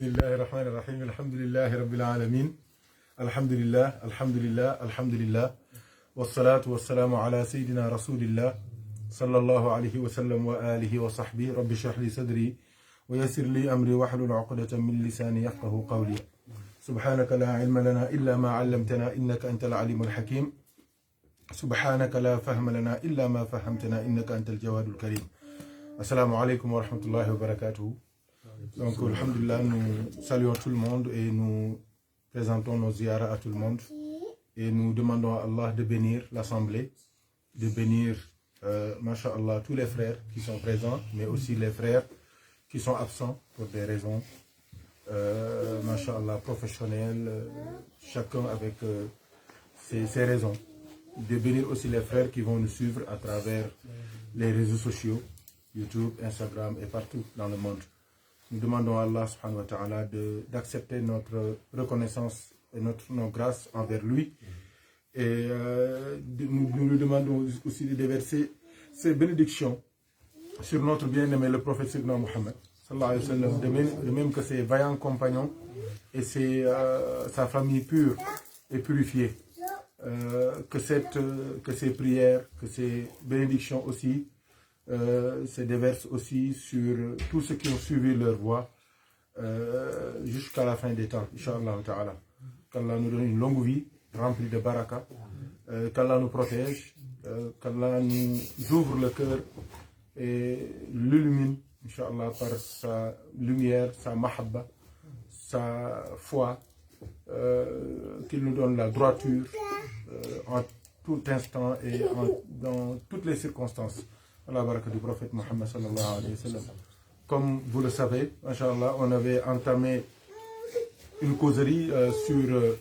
Bismillahirrahmanirrahim. Alhamdulillahi Rabbil Alamin. Alhamdulillah, alhamdulillah, alhamdulillah. Wassalatu wassalamu ala Sayyidina Rasulillah. Sallallahu alayhi wa sallam wa alihi wa sahbihi. Rabbi shrah li sadri wa yassir li amri wa hlul uqdatan min lisani yafqahu qawli. Subhanaka la ilma lana illa ma 'allamtana innaka antal alimul hakim. Subhanaka la fahma lana illa ma fahamtana innaka antal jawadul karim. Assalamu alaykum wa rahmatullahi wa barakatuh. Donc, alhamdulillah, nous saluons tout le monde et nous présentons nos ziyara à tout le monde. Et nous demandons à Allah de bénir l'Assemblée, de bénir, masha'Allah, tous les frères qui sont présents, mais aussi les frères qui sont absents pour des raisons, masha'Allah, professionnelles, chacun avec ses raisons. De bénir aussi les frères qui vont nous suivre à travers les réseaux sociaux, YouTube, Instagram et partout dans le monde. Nous demandons à Allah subhanahu wa ta'ala d'accepter notre reconnaissance et nos grâces envers lui. Et nous lui demandons aussi de déverser ses bénédictions sur notre bien-aimé, le prophète Sayyidina Muhammad, sallallahu alayhi wa sallam, de même que ses vaillants compagnons et sa famille pure et purifiée. Que ces prières, que ces bénédictions aussi se déversent aussi sur tous ceux qui ont suivi leur voie jusqu'à la fin des temps, Inch'Allah ta'ala. Qu'Allah nous donne une longue vie remplie de baraka, qu'Allah nous protège, qu'Allah nous ouvre le cœur et l'illumine, Inch'Allah, par sa lumière, sa mahabba, sa foi, qu'il nous donne la droiture en tout instant et dans toutes les circonstances. La baraka du prophète Mohammed sallallahu alayhi wa sallam. Comme vous le savez, Inch'Allah, on avait entamé une causerie sur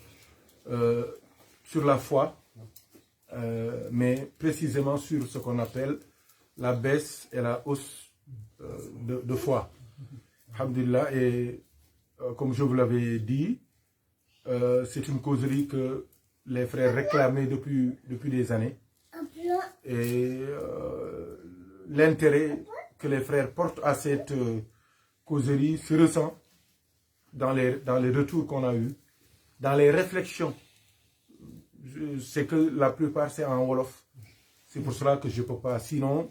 la foi, mais précisément sur ce qu'on appelle la baisse et la hausse de foi. Alhamdulillah, et comme je vous l'avais dit, c'est une causerie que les frères réclamaient depuis des années. Et l'intérêt que les frères portent à cette causerie se ressent dans les retours qu'on a eus, dans les réflexions. C'est que la plupart c'est en Wolof. C'est pour cela que je ne peux pas. Sinon,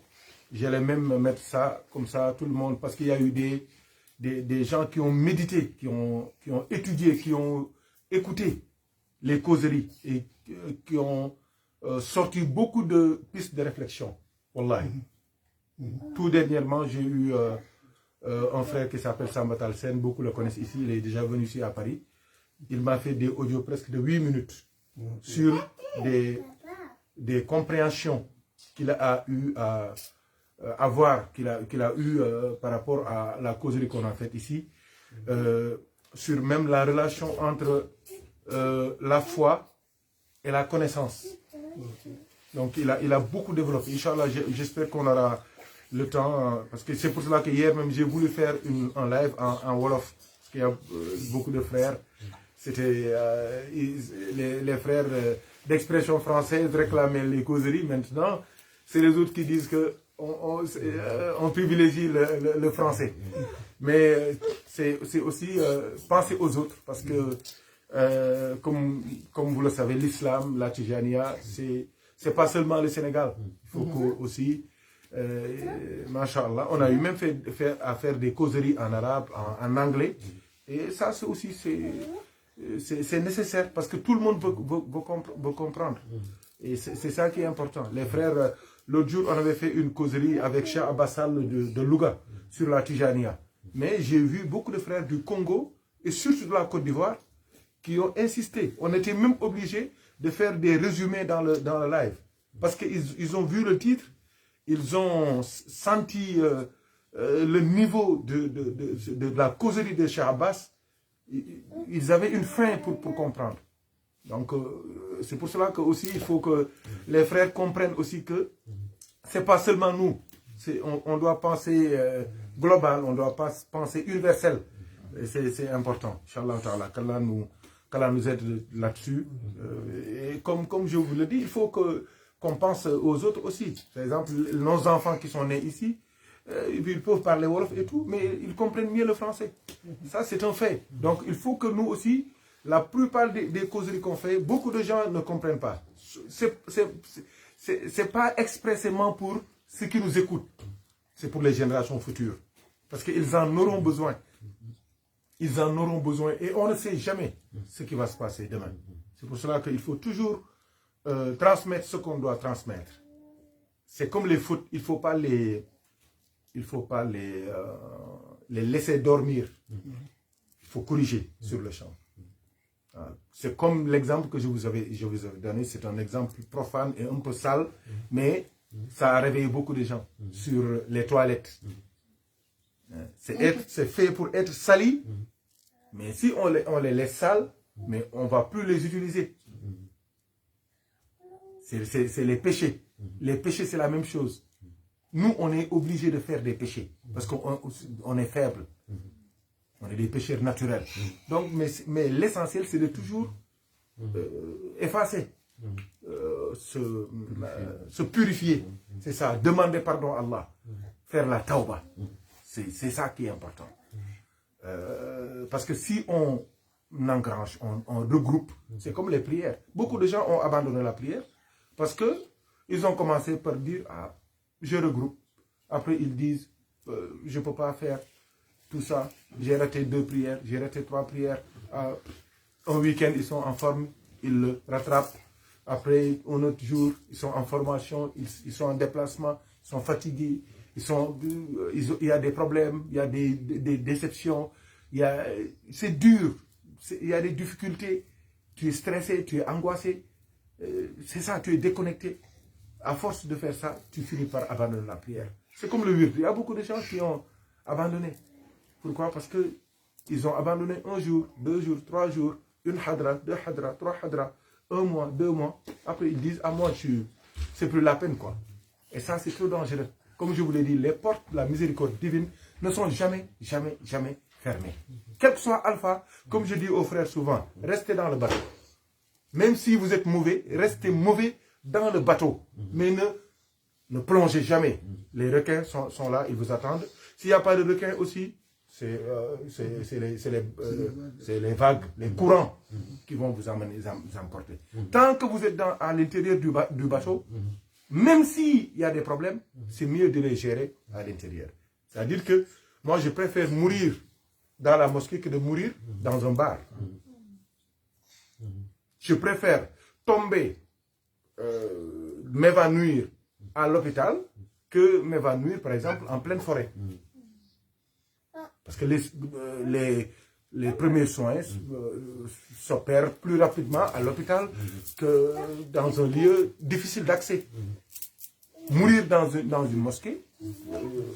j'allais même mettre ça comme ça à tout le monde, parce qu'il y a eu des gens qui ont médité, qui ont étudié, qui ont écouté les causeries et qui ont sorti beaucoup de pistes de réflexion. Wallahi. Tout dernièrement, j'ai eu un frère qui s'appelle Sambatal Sen, beaucoup le connaissent ici, il est déjà venu ici à Paris. Il m'a fait des audios presque de 8 minutes sur des compréhensions qu'il a eu à avoir, qu'il a eu par rapport à la causerie qu'on a faite ici, sur même la relation entre la foi et la connaissance. Donc il a beaucoup développé. Inch'Allah, j'espère qu'on aura le temps, parce que c'est pour cela que hier même j'ai voulu faire un live en Wolof, parce qu'il y a beaucoup de frères. C'était les frères d'expression française réclamaient les causeries. Maintenant, c'est les autres qui disent que on privilégie le français. Mais c'est aussi penser aux autres, parce que comme vous le savez, l'islam, la Tijaniya, c'est pas seulement le Sénégal. Il faut aussi, masha'Allah, on a eu même fait à faire des causeries en arabe, en anglais. Et ça, c'est aussi, c'est nécessaire, parce que tout le monde veut comprendre. Et c'est ça qui est important. Les frères, l'autre jour, on avait fait une causerie avec Cheikh Abassal de Louga sur la Tijaniya. Mais j'ai vu beaucoup de frères du Congo et surtout de la Côte d'Ivoire qui ont insisté. On était même obligé de faire des résumés dans le live. Parce qu'ils ont vu le titre, ils ont senti le niveau de la causerie de Cheikh Abbas. Ils avaient une faim pour comprendre. Donc, c'est pour cela que aussi il faut que les frères comprennent aussi que c'est pas seulement nous. On doit penser global, on doit penser universel. C'est important. Inch'Allah ta'ala, qu'Allah nous aide là-dessus. Et comme je vous le dis, il faut qu'on pense aux autres aussi. Par exemple, nos enfants qui sont nés ici, ils peuvent parler Wolof et tout, mais ils comprennent mieux le français. Ça, c'est un fait. Donc, il faut que nous aussi, la plupart des causeries qu'on fait, beaucoup de gens ne comprennent pas. C'est pas expressément pour ceux qui nous écoutent. C'est pour les générations futures. Parce qu'ils en auront besoin. Ils en auront besoin. Et on ne sait jamais ce qui va se passer demain. C'est pour cela qu'il faut toujours transmettre ce qu'on doit transmettre. C'est comme les foot, il ne faut pas les laisser dormir. Il faut corriger sur le champ. C'est comme l'exemple que je vous avais donné. C'est un exemple profane et un peu sale, mais ça a réveillé beaucoup de gens sur les toilettes. C'est fait pour être sali, mais si on les laisse sales, mais on ne va plus les utiliser. C'est les péchés. Les péchés, c'est la même chose. Nous, on est obligé de faire des péchés, parce qu'on est faible. On est des pécheurs naturels. Donc, mais l'essentiel, c'est de toujours effacer, se purifier. C'est ça, demander pardon à Allah, faire la tauba. C'est ça qui est important. Parce que si on engrange, on regroupe, c'est comme les prières. Beaucoup de gens ont abandonné la prière parce qu'ils ont commencé par dire, ah, je regroupe. Après, ils disent, je ne peux pas faire tout ça. J'ai raté 2 prières, j'ai raté 3 prières. Un week-end, ils sont en forme, ils le rattrapent. Après, un autre jour, ils sont en formation, ils sont en déplacement, ils sont fatigués. Il y a des problèmes, il y a des déceptions, c'est dur, il y a des difficultés, tu es stressé, tu es angoissé, c'est ça, tu es déconnecté. À force de faire ça, tu finis par abandonner la prière. C'est comme le wird. Il y a beaucoup de gens qui ont abandonné. Pourquoi? Parce qu'ils ont abandonné 1 jour, 2 jours, 3 jours, 1 hadra, 2 hadra, 3 hadra, 1 mois, 2 mois. Après, ils disent, ah moi, c'est plus la peine, quoi. Et ça, c'est trop dangereux. Comme je vous l'ai dit, les portes de la miséricorde divine ne sont jamais, jamais, jamais fermées. Quel que soit Alpha, comme je dis aux frères souvent, restez dans le bateau. Même si vous êtes mauvais, restez mauvais dans le bateau. Mais ne plongez jamais. Les requins sont là, ils vous attendent. S'il n'y a pas de requins aussi, c'est les vagues, les courants qui vont vous emporter. Tant que vous êtes à l'intérieur du bateau, même s'il y a des problèmes, c'est mieux de les gérer à l'intérieur. C'est-à-dire que moi, je préfère mourir dans la mosquée que de mourir dans un bar. Je préfère tomber, m'évanouir à l'hôpital que m'évanouir, par exemple, en pleine forêt. Parce que les premiers soins s'opèrent plus rapidement à l'hôpital que dans un lieu difficile d'accès. Mourir dans une mosquée,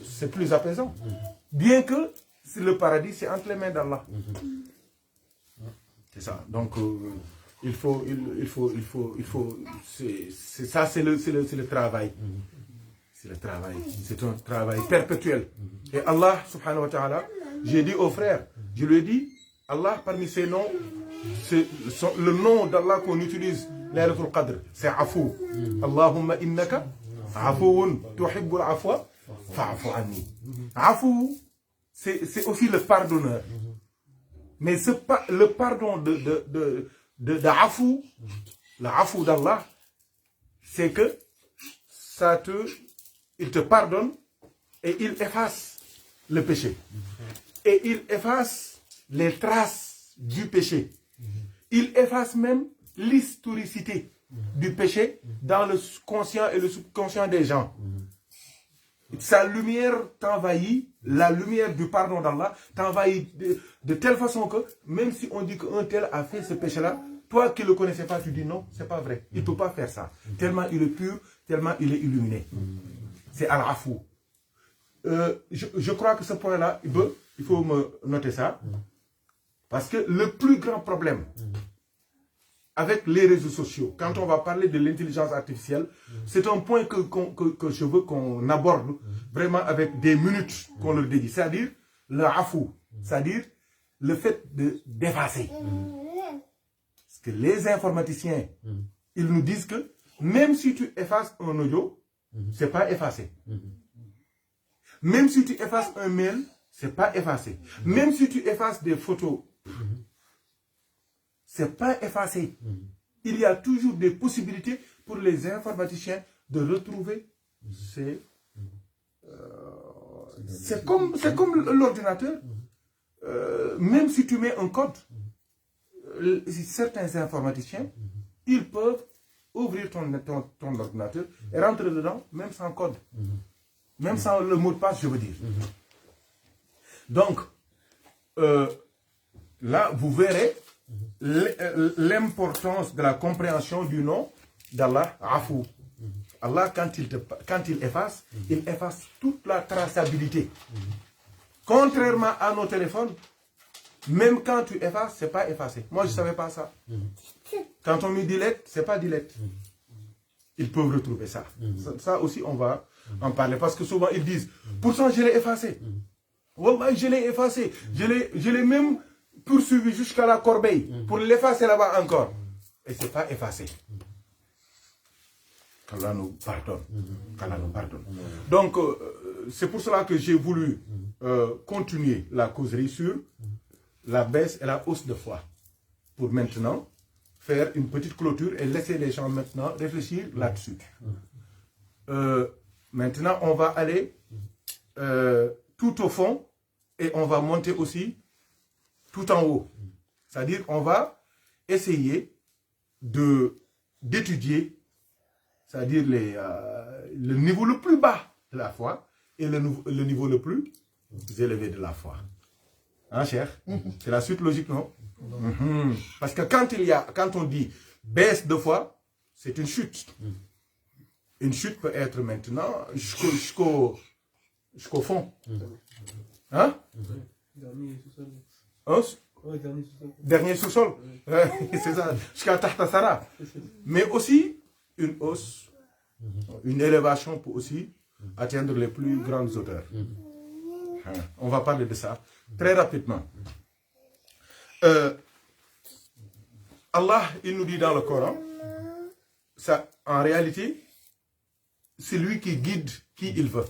c'est plus apaisant. Bien que le paradis, c'est entre les mains d'Allah. C'est ça. Donc, c'est ça, c'est le travail. C'est le travail. C'est un travail perpétuel. Et Allah, subhanahu wa ta'ala, j'ai dit aux frères, je lui ai dit, Allah, parmi ses noms, le nom d'Allah qu'on utilise, Laylatul Qadr, c'est Afou. Allahumma innaka Afouun tuhibbul afwa fa'afu anni. Afou, c'est aussi le pardonneur. Mais le pardon de Afou, l'Afou d'Allah, c'est que il te pardonne et il efface le péché. Et il efface les traces du péché. Il efface même l'historicité du péché dans le conscient et le subconscient des gens. Sa lumière t'envahit, la lumière du pardon d'Allah t'envahit de telle façon que même si on dit qu'un tel a fait ce péché-là, toi qui ne le connaissais pas, tu dis non, c'est pas vrai. Il ne peut pas faire ça. Tellement il est pur, tellement il est illuminé. C'est Al-Afou. Je crois que ce point-là, il faut me noter ça. Parce que le plus grand problème avec les réseaux sociaux, quand on va parler de l'intelligence artificielle, c'est un point que je veux qu'on aborde vraiment avec des minutes qu'on leur dédie. C'est-à-dire le afou, c'est-à-dire le fait d'effacer. Parce que les informaticiens, ils nous disent que même si tu effaces un audio, c'est pas effacé. Même si tu effaces un mail, c'est pas effacé. Même si tu effaces des photos, c'est pas effacé. Il y a toujours des possibilités pour les informaticiens de retrouver ces... c'est comme l'ordinateur. Même si tu mets un code, certains informaticiens, ils peuvent ouvrir ton ordinateur et rentrer dedans, même sans code. Même sans le mot de passe, je veux dire. Donc, là, vous verrez l'importance de la compréhension du nom d'Allah, Afou. Allah, quand il efface toute la traçabilité. Contrairement à nos téléphones, même quand tu effaces, ce n'est pas effacé. Moi, je ne savais pas ça. Quand on met delete, ce n'est pas delete. Ils peuvent retrouver ça. Ça aussi, on va en parler. Parce que souvent, ils disent, pourtant, je l'ai effacé. Wallah, je l'ai effacé. Je l'ai même poursuivi jusqu'à la corbeille pour l'effacer là-bas encore. Et ce n'est pas effacé. Qu'Allah nous pardonne. Qu'Allah nous pardonne. Donc, c'est pour cela que j'ai voulu continuer la causerie sur la baisse et la hausse de foi. Pour maintenant faire une petite clôture et laisser les gens maintenant réfléchir là-dessus. Maintenant, on va aller tout au fond et on va monter aussi tout en haut. C'est-à-dire on va essayer d'étudier, c'est-à-dire le niveau le plus bas de la foi et le niveau le plus élevé de la foi. Hein, cher? C'est la suite logique, non? Parce que quand on dit baisse de foi, c'est une chute. Une chute peut être maintenant jusqu'au fond. Hein? Dernier sous-sol. C'est ça. Jusqu'à Tahtasara. Mais aussi, une hausse, une élévation peut aussi atteindre les plus grandes hauteurs. On va parler de ça très rapidement. Allah, il nous dit dans le Coran, ça, en réalité, c'est lui qui guide qui il veut.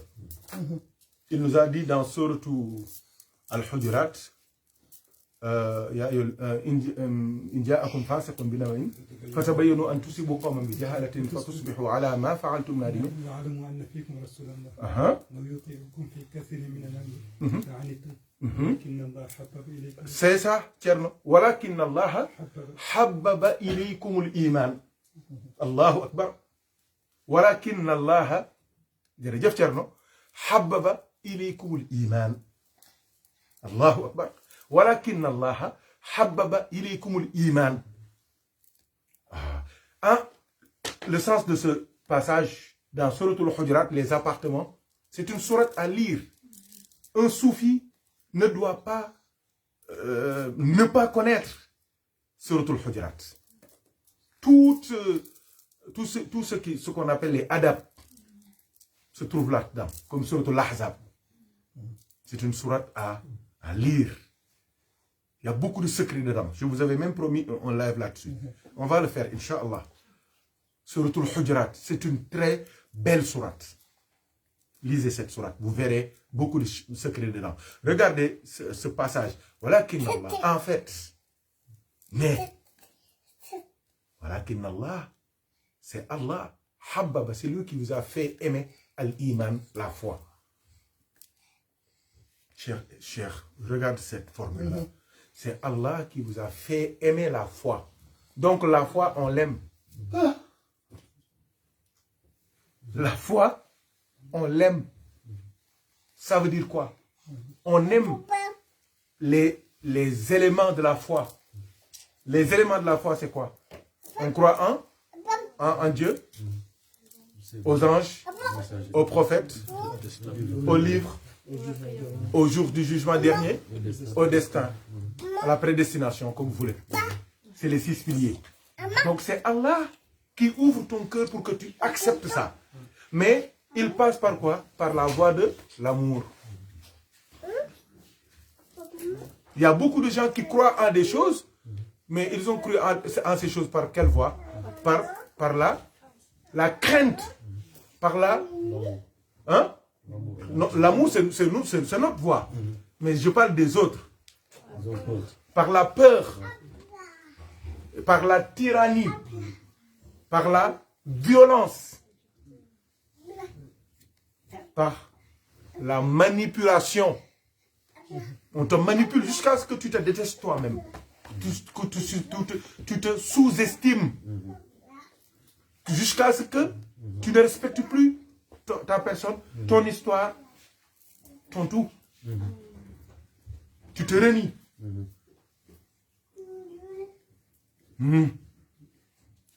Il nous a dit dans Sourate Al-Hujurat, إن جاءكم فاسق بنبأ فتبينوا أن تصيبوا قوما بجهالة فتصبحوا على ما فعلتم نادمين. يعلم أن فيكم رسول الله لو يطيعكم في كثير من الأمر لعنتم ولكن الله حبب إليكم. C'est ça, Tcherno. ولكن الله حبب إليكم الإيمان. الله أكبر. ولكن الله جرجف Tcherno حبب إليكم الإيمان. الله أكبر. ولكن الله حبب إليكم الإيمان. Le sens de ce passage dans Sourate Al-Hujurat, les appartements, c'est une sourate à lire. Un soufi ne doit pas ne pas connaître Sourate Al-Hujurat. Tout ce qu'on appelle les adab se trouve là-dedans, comme Sourate Al-Ahzab. C'est une sourate à lire. Il y a beaucoup de secrets dedans. Je vous avais même promis un live là-dessus. On va le faire, Inch'Allah. Sourate Al-Hujurat, c'est une très belle sourate. Lisez cette sourate, vous verrez beaucoup de secrets dedans. Regardez ce passage. Voilà qu'Inallah, en fait, mais, voilà qu'Inallah, c'est Allah, Habbaba, c'est lui qui vous a fait aimer Al-Iman, la foi. Cher, regarde cette formule-là. C'est Allah qui vous a fait aimer la foi. Donc la foi, on l'aime. La foi, on l'aime. Ça veut dire quoi? On aime les éléments de la foi. Les éléments de la foi, c'est quoi? On croit en Dieu, aux anges, aux prophètes, aux livres, au jour du jugement dernier, au destin, à la prédestination, comme vous voulez. C'est les 6 piliers. Donc c'est Allah qui ouvre ton cœur pour que tu acceptes ça. Mais il passe par quoi? Par la voie de l'amour. Il y a beaucoup de gens qui croient en des choses, mais ils ont cru en ces choses par quelle voie? Par la crainte, par la L'amour, c'est notre voie. Mais je parle des autres. Par la peur, par la tyrannie, par la violence, par la manipulation. On te manipule jusqu'à ce que tu te détestes toi-même. Tu te sous-estimes. Jusqu'à ce que tu ne respectes plus ta personne, ton histoire, ton tout. Tu te renies.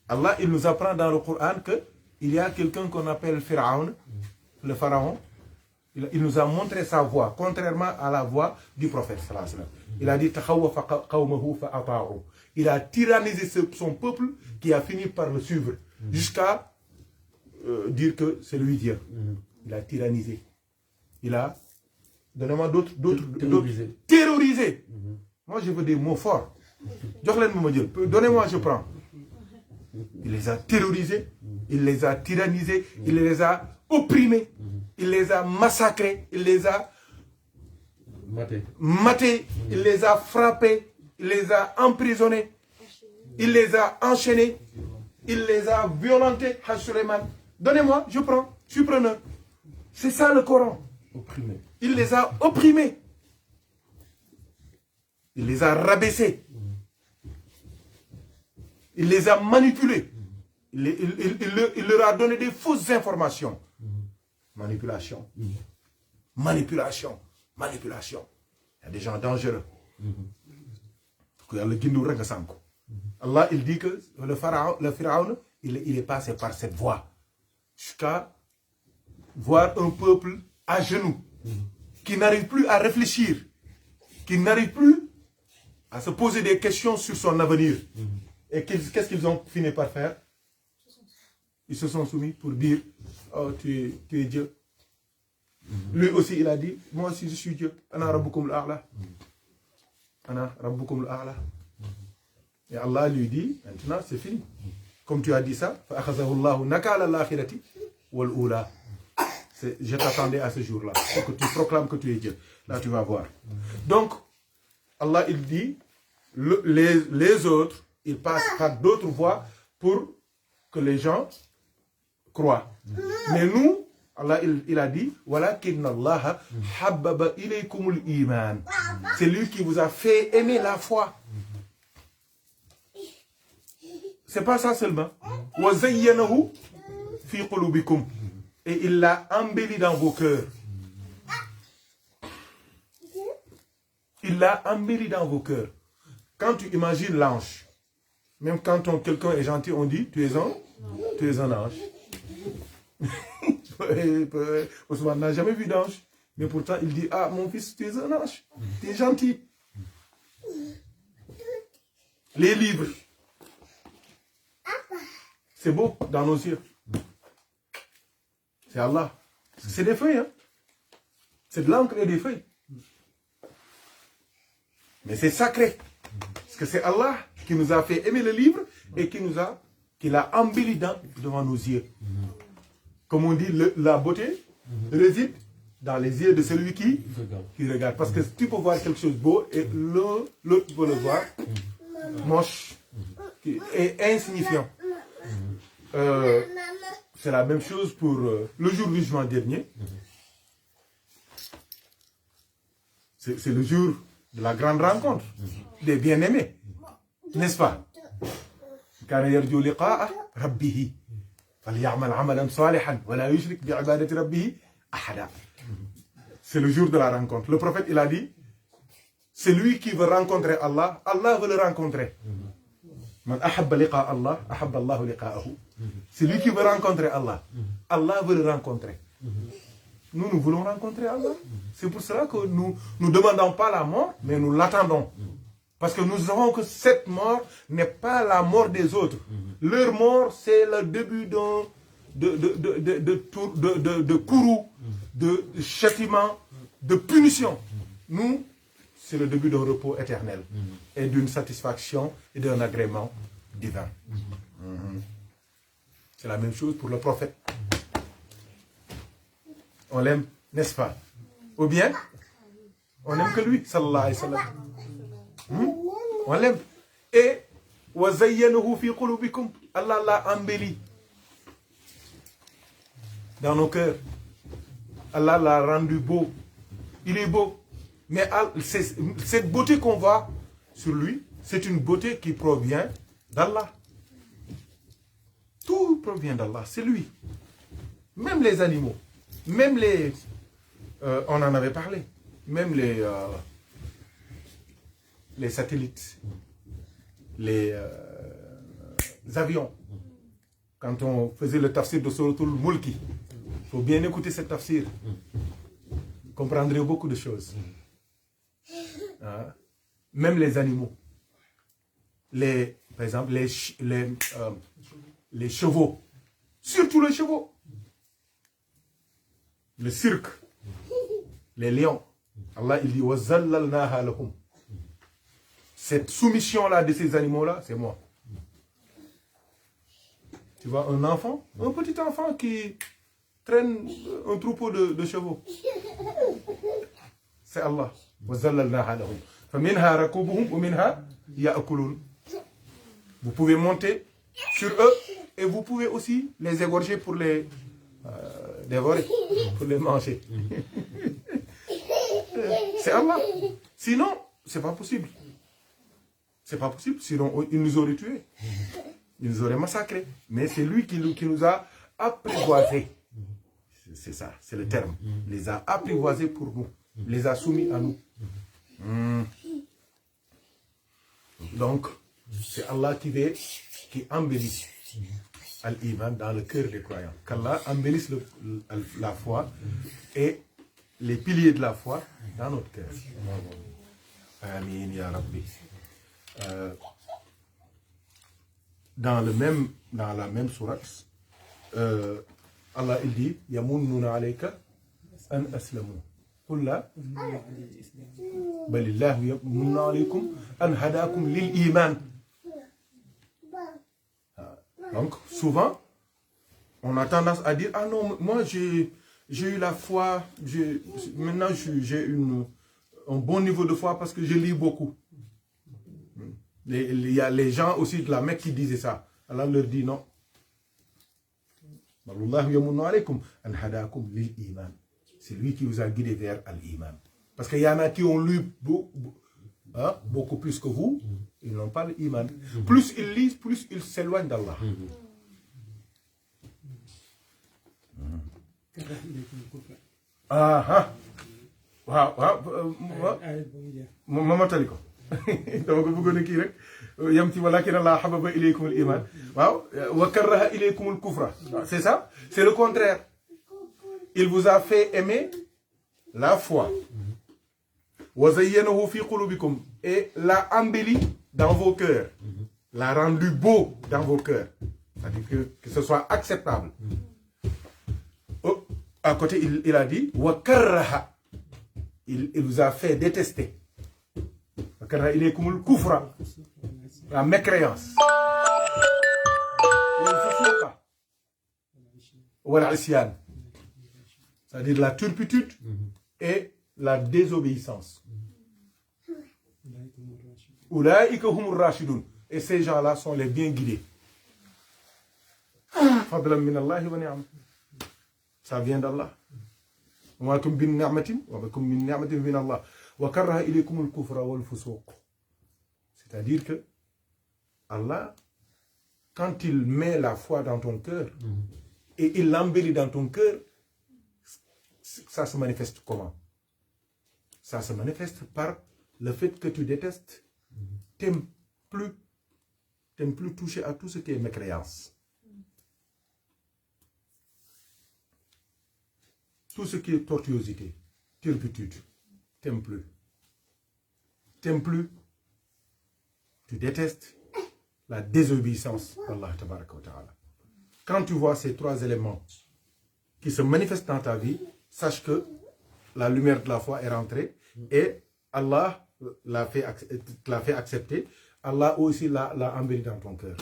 Allah, il nous apprend dans le Coran qu'il y a quelqu'un qu'on appelle Pharaon, le pharaon. Il nous a montré sa voie, contrairement à la voie du prophète. Il a dit il a tyrannisé son peuple qui a fini par le suivre, jusqu'à dire que c'est lui Dieu. Il a tyrannisé. Il a, donnez-moi d'autres, terrorisé. Moi, je veux des mots forts. Donnez-moi, je prends. Il les a terrorisés, il les a tyrannisés, il les a opprimés, il les a massacrés, il les a matés, il les a frappés, il les a emprisonnés, il les a enchaînés, il les a violentés. Donnez-moi, je prends, je suis preneur. C'est ça le Coran. Opprimé. Il les a opprimés. Il les a rabaissés. Il les a manipulés. Il leur a donné des fausses informations. Manipulation. Manipulation. Manipulation. Il y a des gens dangereux. Allah, il dit que le pharaon, il est passé par cette voie. Jusqu'à voir un peuple à genoux, qui n'arrive plus à réfléchir, qui n'arrive plus à se poser des questions sur son avenir. Et qu'est-ce qu'ils ont fini par faire? Ils se sont soumis pour dire, oh, tu es Dieu. Lui aussi, il a dit, moi aussi je suis Dieu. Ana rabbukum al-a'la. Ana rabbukum al-a'la. Et Allah lui dit, maintenant c'est fini. Comme tu as dit ça, je t'attendais à ce jour-là, pour que tu proclames que tu es Dieu. Là, tu vas voir. Donc, Allah, il dit, les autres, ils passent par d'autres voies pour que les gens croient. Mais nous, Allah, il a dit, c'est lui qui vous a fait aimer la foi. C'est pas ça seulement. Et il l'a embelli dans vos cœurs. Il l'a embelli dans vos cœurs. Quand tu imagines l'ange, même quand quelqu'un est gentil, on dit, tu es un ange. Ousmane n'a jamais vu d'ange. Mais pourtant, il dit, ah, mon fils, tu es un ange. Tu es gentil. Les livres. C'est beau dans nos yeux. C'est Allah. C'est des feuilles, hein. C'est de l'encre et des feuilles. Mais c'est sacré. Parce que c'est Allah qui nous a fait aimer le livre et qui l'a embelli devant nos yeux. Comme on dit, la beauté réside dans les yeux de celui qui regarde. Parce que tu peux voir quelque chose de beau et l'autre peut le voir moche et insignifiant. C'est la même chose pour le jour du jugement dernier. C'est le jour de la grande rencontre des bien-aimés. N'est-ce pas? C'est le jour de la rencontre. Le prophète, il a dit, c'est lui qui veut rencontrer Allah, Allah veut le rencontrer. C'est lui qui veut rencontrer Allah. Allah veut le rencontrer. Nous voulons rencontrer Allah. C'est pour cela que nous ne demandons pas la mort, mais nous l'attendons. Parce que nous savons que cette mort n'est pas la mort des autres. Leur mort, c'est le début de courroux, de châtiment, de punition. Nous, c'est le début d'un repos éternel et d'une satisfaction et d'un agrément divin. C'est la même chose pour le prophète. On l'aime n'est-ce pas? Ou bien, on n'aime que lui, sallallahu alayhi wa sallam. On l'aime. Et, وَزَيَّنُهُ فِي قُلُوبِكُمْ, Allah l'a embelli dans nos cœurs. Allah l'a rendu beau. Il est beau. Mais cette beauté qu'on voit sur lui, c'est une beauté qui provient d'Allah. Tout provient d'Allah, c'est lui. Même les animaux, même les... on en avait parlé. Même les satellites, les avions. Quand on faisait le tafsir de Suratul Mulki, il faut bien écouter cet tafsir. Vous comprendrez beaucoup de choses. Même les animaux. Par exemple, les chevaux. Surtout les chevaux. Le cirque. Les lions. Allah, il dit وَزَلَّلْنَاهَا لَهُمْ. Cette soumission-là de ces animaux-là, c'est moi. Tu vois, un enfant, un petit enfant qui traîne un troupeau de chevaux. C'est Allah. وَزَلَّلْنَاهَا لَهُمْ. فَمِنْهَا رَكُوبُهُمْ وَمِنْهَا يَأْكُلُونَ. Vous pouvez monter sur eux et vous pouvez aussi les égorger pour les dévorer, pour les manger. C'est Allah. Sinon, c'est pas possible. C'est pas possible, sinon il nous aurait tués. Il nous aurait massacrés. Mais c'est lui qui nous a apprivoisés. C'est ça, c'est le terme. Il les a apprivoisés pour nous. Il les a soumis à nous. Donc, c'est Allah qui embellit al-Iman dans le cœur des croyants. Qu'Allah embellisse la foi et les piliers de la foi dans notre cœur. Amin ya Rabbi. Dans la même sourate, Allah il dit yamunnuna alayka an aslamu. قل لا بل الله يمن عليكم أن هداكم للإيمان. Donc souvent on a tendance à dire ah non moi j'ai eu la foi, maintenant j'ai un bon niveau de foi parce que je lis beaucoup. Il y a les gens aussi de la Mecque qui disaient ça. Allah leur dit non. Allah yamunnu alaykum an hadakum lil iman. C'est lui qui vous a guidé vers l'iman. Parce qu'il y en a qui ont lu beaucoup plus que vous, ils n'ont pas l'iman. Plus ils lisent, plus ils s'éloignent d'Allah. Mama tali ko dama ko bëggoon a kii rek yam ci walakin Allah hababa ilaykum al-iman waaw wa karaha ilaykum al-kufra. C'est ça, c'est le contraire. Il vous a fait aimer la foi. وَزَيَّنَهُ فِي قُلُوبِكُمْ. Et l'a embelli dans vos cœurs. L'a rendu beau dans vos cœurs. C'est-à-dire que ce soit acceptable. À côté, il a dit وَكَرَّهَ. Il vous a fait détester. وَكَرَّهَ إِلَيْكُمُ الْكُفْرَ. La mécréance. وَالْفُسُوقَ وَالْعِصْيَانَ. C'est-à-dire la turpitude et la désobéissance. Ulaïka humur rashidun. Et ces gens-là sont les bien guidés. Fadlan min Allah wa ni'am. Ça vient d'Allah. Wa kum bin ni'matin wa kum min ni'matin min Allah. Wa karaha ilaykum al-kufra wal fusuq. C'est-à-dire que Allah, quand il met la foi dans ton cœur et il l'embellit dans ton cœur, ça se manifeste comment? Ça se manifeste par le fait que tu détestes, t'aimes plus toucher à tout ce qui est mécréance. Tout ce qui est tortuosité, turpitude, t'aimes plus. T'aimes plus, tu détestes la désobéissance d'Allah tabaraka wa ta'ala. Quand tu vois ces trois éléments qui se manifestent dans ta vie, sache que la lumière de la foi est rentrée et Allah l'a fait accepter. Allah aussi l'a embelli dans ton cœur.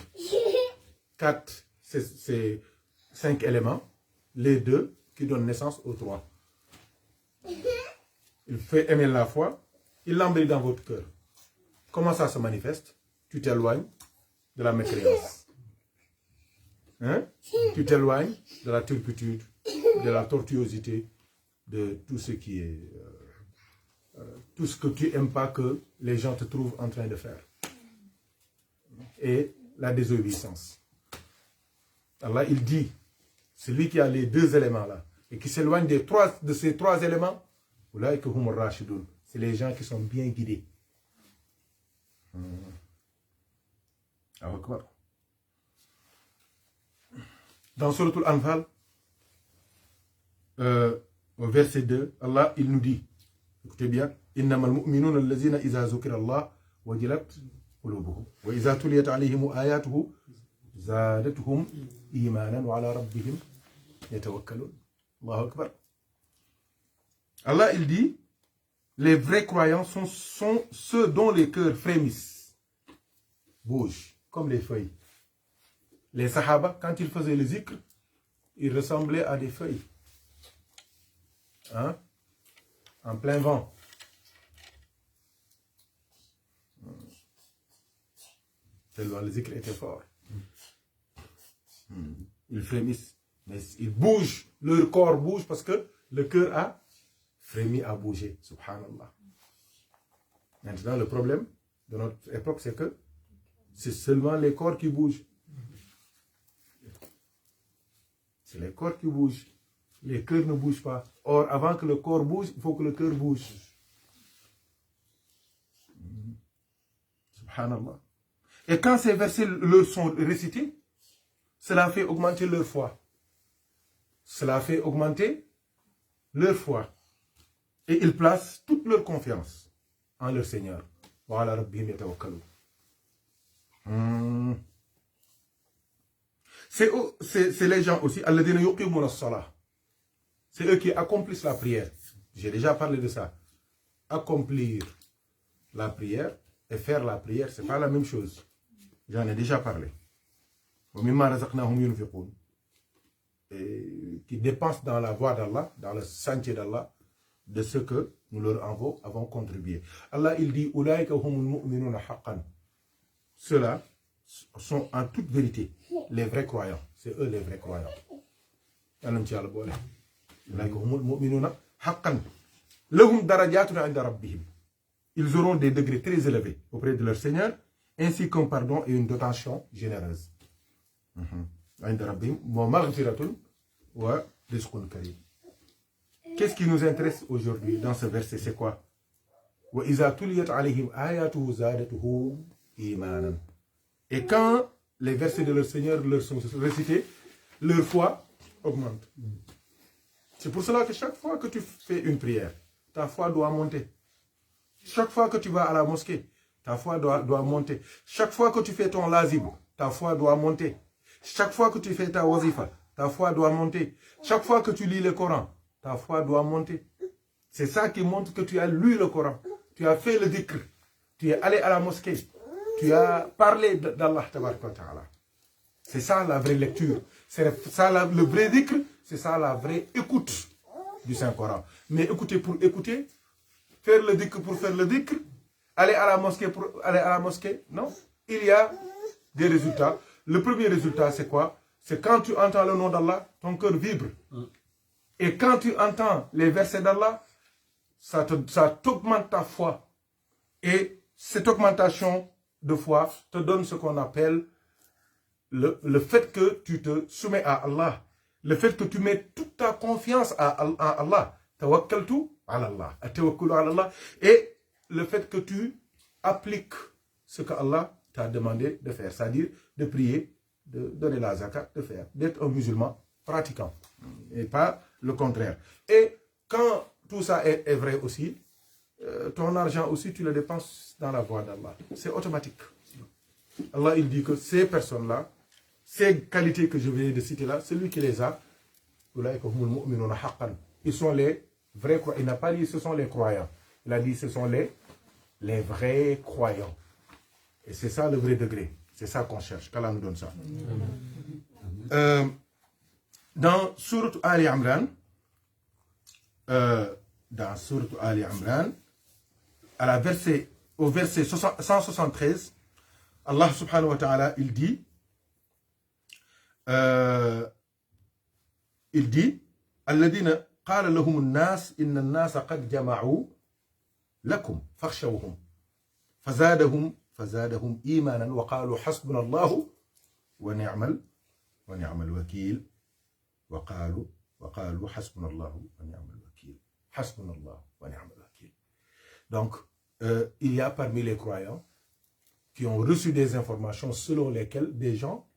4, c'est 5 éléments. Les 2 qui donnent naissance aux 3. il fait aimer la foi, il l'embellit dans votre cœur. Comment ça se manifeste? Tu t'éloignes de la mécréance. Hein? Tu t'éloignes de la turpitude, de la tortuosité, de tout ce qui est... tout ce que tu n'aimes pas que les gens te trouvent en train de faire. Et la désobéissance. Allah, il dit, celui qui a les deux éléments-là, et qui s'éloigne de ces trois éléments, c'est les gens qui sont bien guidés. Dans Surat Al-Anfal, au verset 2, Allah, il nous dit, écoutez bien, إنما المؤمنون الذين إذا ذكر الله وجلت قلوبهم وإذا تليت عليهم آياته زادتهم إيمانا وعلى ربهم يتوكلون. Allahu Akbar. Allah, il dit, les vrais croyants sont ceux dont les cœurs frémissent, bougent, comme les feuilles. Les Sahaba, quand ils faisaient le zikr, ils ressemblaient à des feuilles. Hein? En plein vent. Tellement le zikr était fort. Ils frémissent. Mais ils bougent. Leur corps bouge parce que le cœur a frémi à bouger. Subhanallah. Maintenant, le problème de notre époque, c'est que c'est seulement les corps qui bougent. C'est les corps qui bougent. Les cœurs ne bougent pas. Or, avant que le corps bouge, il faut que le cœur bouge. Subhanallah. Et quand ces versets leur sont récités, cela fait augmenter leur foi. Cela fait augmenter leur foi. Et ils placent toute leur confiance en leur Seigneur. Voilà, Rabbihim yatawakkalun. C'est les gens aussi, alladhina yuqimuna as-salah. C'est eux qui accomplissent la prière. J'ai déjà parlé de ça. Accomplir la prière et faire la prière, ce n'est pas la même chose. J'en ai déjà parlé. Et qui dépensent dans la voie d'Allah, dans le sentier d'Allah, de ce que nous leur avons contribué. Allah, il dit, ceux-là sont en toute vérité les vrais croyants. C'est eux les vrais croyants. Ils auront des degrés très élevés auprès de leur Seigneur, ainsi qu'un pardon et une dotation généreuse. Qu'est-ce qui nous intéresse aujourd'hui dans ce verset? C'est quoi? Et quand les versets de leur Seigneur leur sont récités, leur foi augmente. C'est pour cela que chaque fois que tu fais une prière, ta foi doit monter. Chaque fois que tu vas à la mosquée, ta foi doit monter. Chaque fois que tu fais ton lazim, ta foi doit monter. Chaque fois que tu fais ta wazifa, ta foi doit monter. Chaque fois que tu lis le Coran, ta foi doit monter. C'est ça qui montre que tu as lu le Coran. Tu as fait le dhikr. Tu es allé à la mosquée. Tu as parlé d'Allah. C'est ça la vraie lecture. C'est ça le vrai dhikr. C'est ça la vraie écoute du Saint-Coran. Mais écouter pour écouter, faire le dhikr pour faire le dhikr, aller à la mosquée pour aller à la mosquée, non. Il y a des résultats. Le premier résultat, c'est quoi? C'est quand tu entends le nom d'Allah, ton cœur vibre. Et quand tu entends les versets d'Allah, ça t'augmente ta foi. Et cette augmentation de foi te donne ce qu'on appelle le fait que tu te soumets à Allah. Le fait que tu mets toute ta confiance à Allah. Tawakkaltu ala Allah. Tawakkulu ala Allah. Et le fait que tu appliques ce que Allah t'a demandé de faire. C'est-à-dire de prier, de donner la zakat, de faire. D'être un musulman pratiquant. Et pas le contraire. Et quand tout ça est vrai aussi, ton argent aussi, tu le dépenses dans la voie d'Allah. C'est automatique. Allah, il dit que ces personnes-là, ces qualités que je viens de citer là, celui qui les a, ils sont les vrais croyants. Il n'a pas dit ce sont les croyants. Il a dit ce sont les vrais croyants. Et c'est ça le vrai degré. C'est ça qu'on cherche. Qu'Allah nous donne ça. Dans Surat Ali Imran, dans Sourate Ali Imran, au verset 173, Allah subhanahu wa ta'ala, il dit, Alladina qala lahum an-nas inna an-nasa qad jama'u lakum fakhshawhum fazadahum imanan wa qalu hasbuna Allahu wa ni'mal wakil wa qalu hasbuna Allahu wa ni'mal wakil hasbuna Allahu wa ni'mal wakil. Donc il y a parmi les croyants qui ont reçu des informations selon lesquelles des gens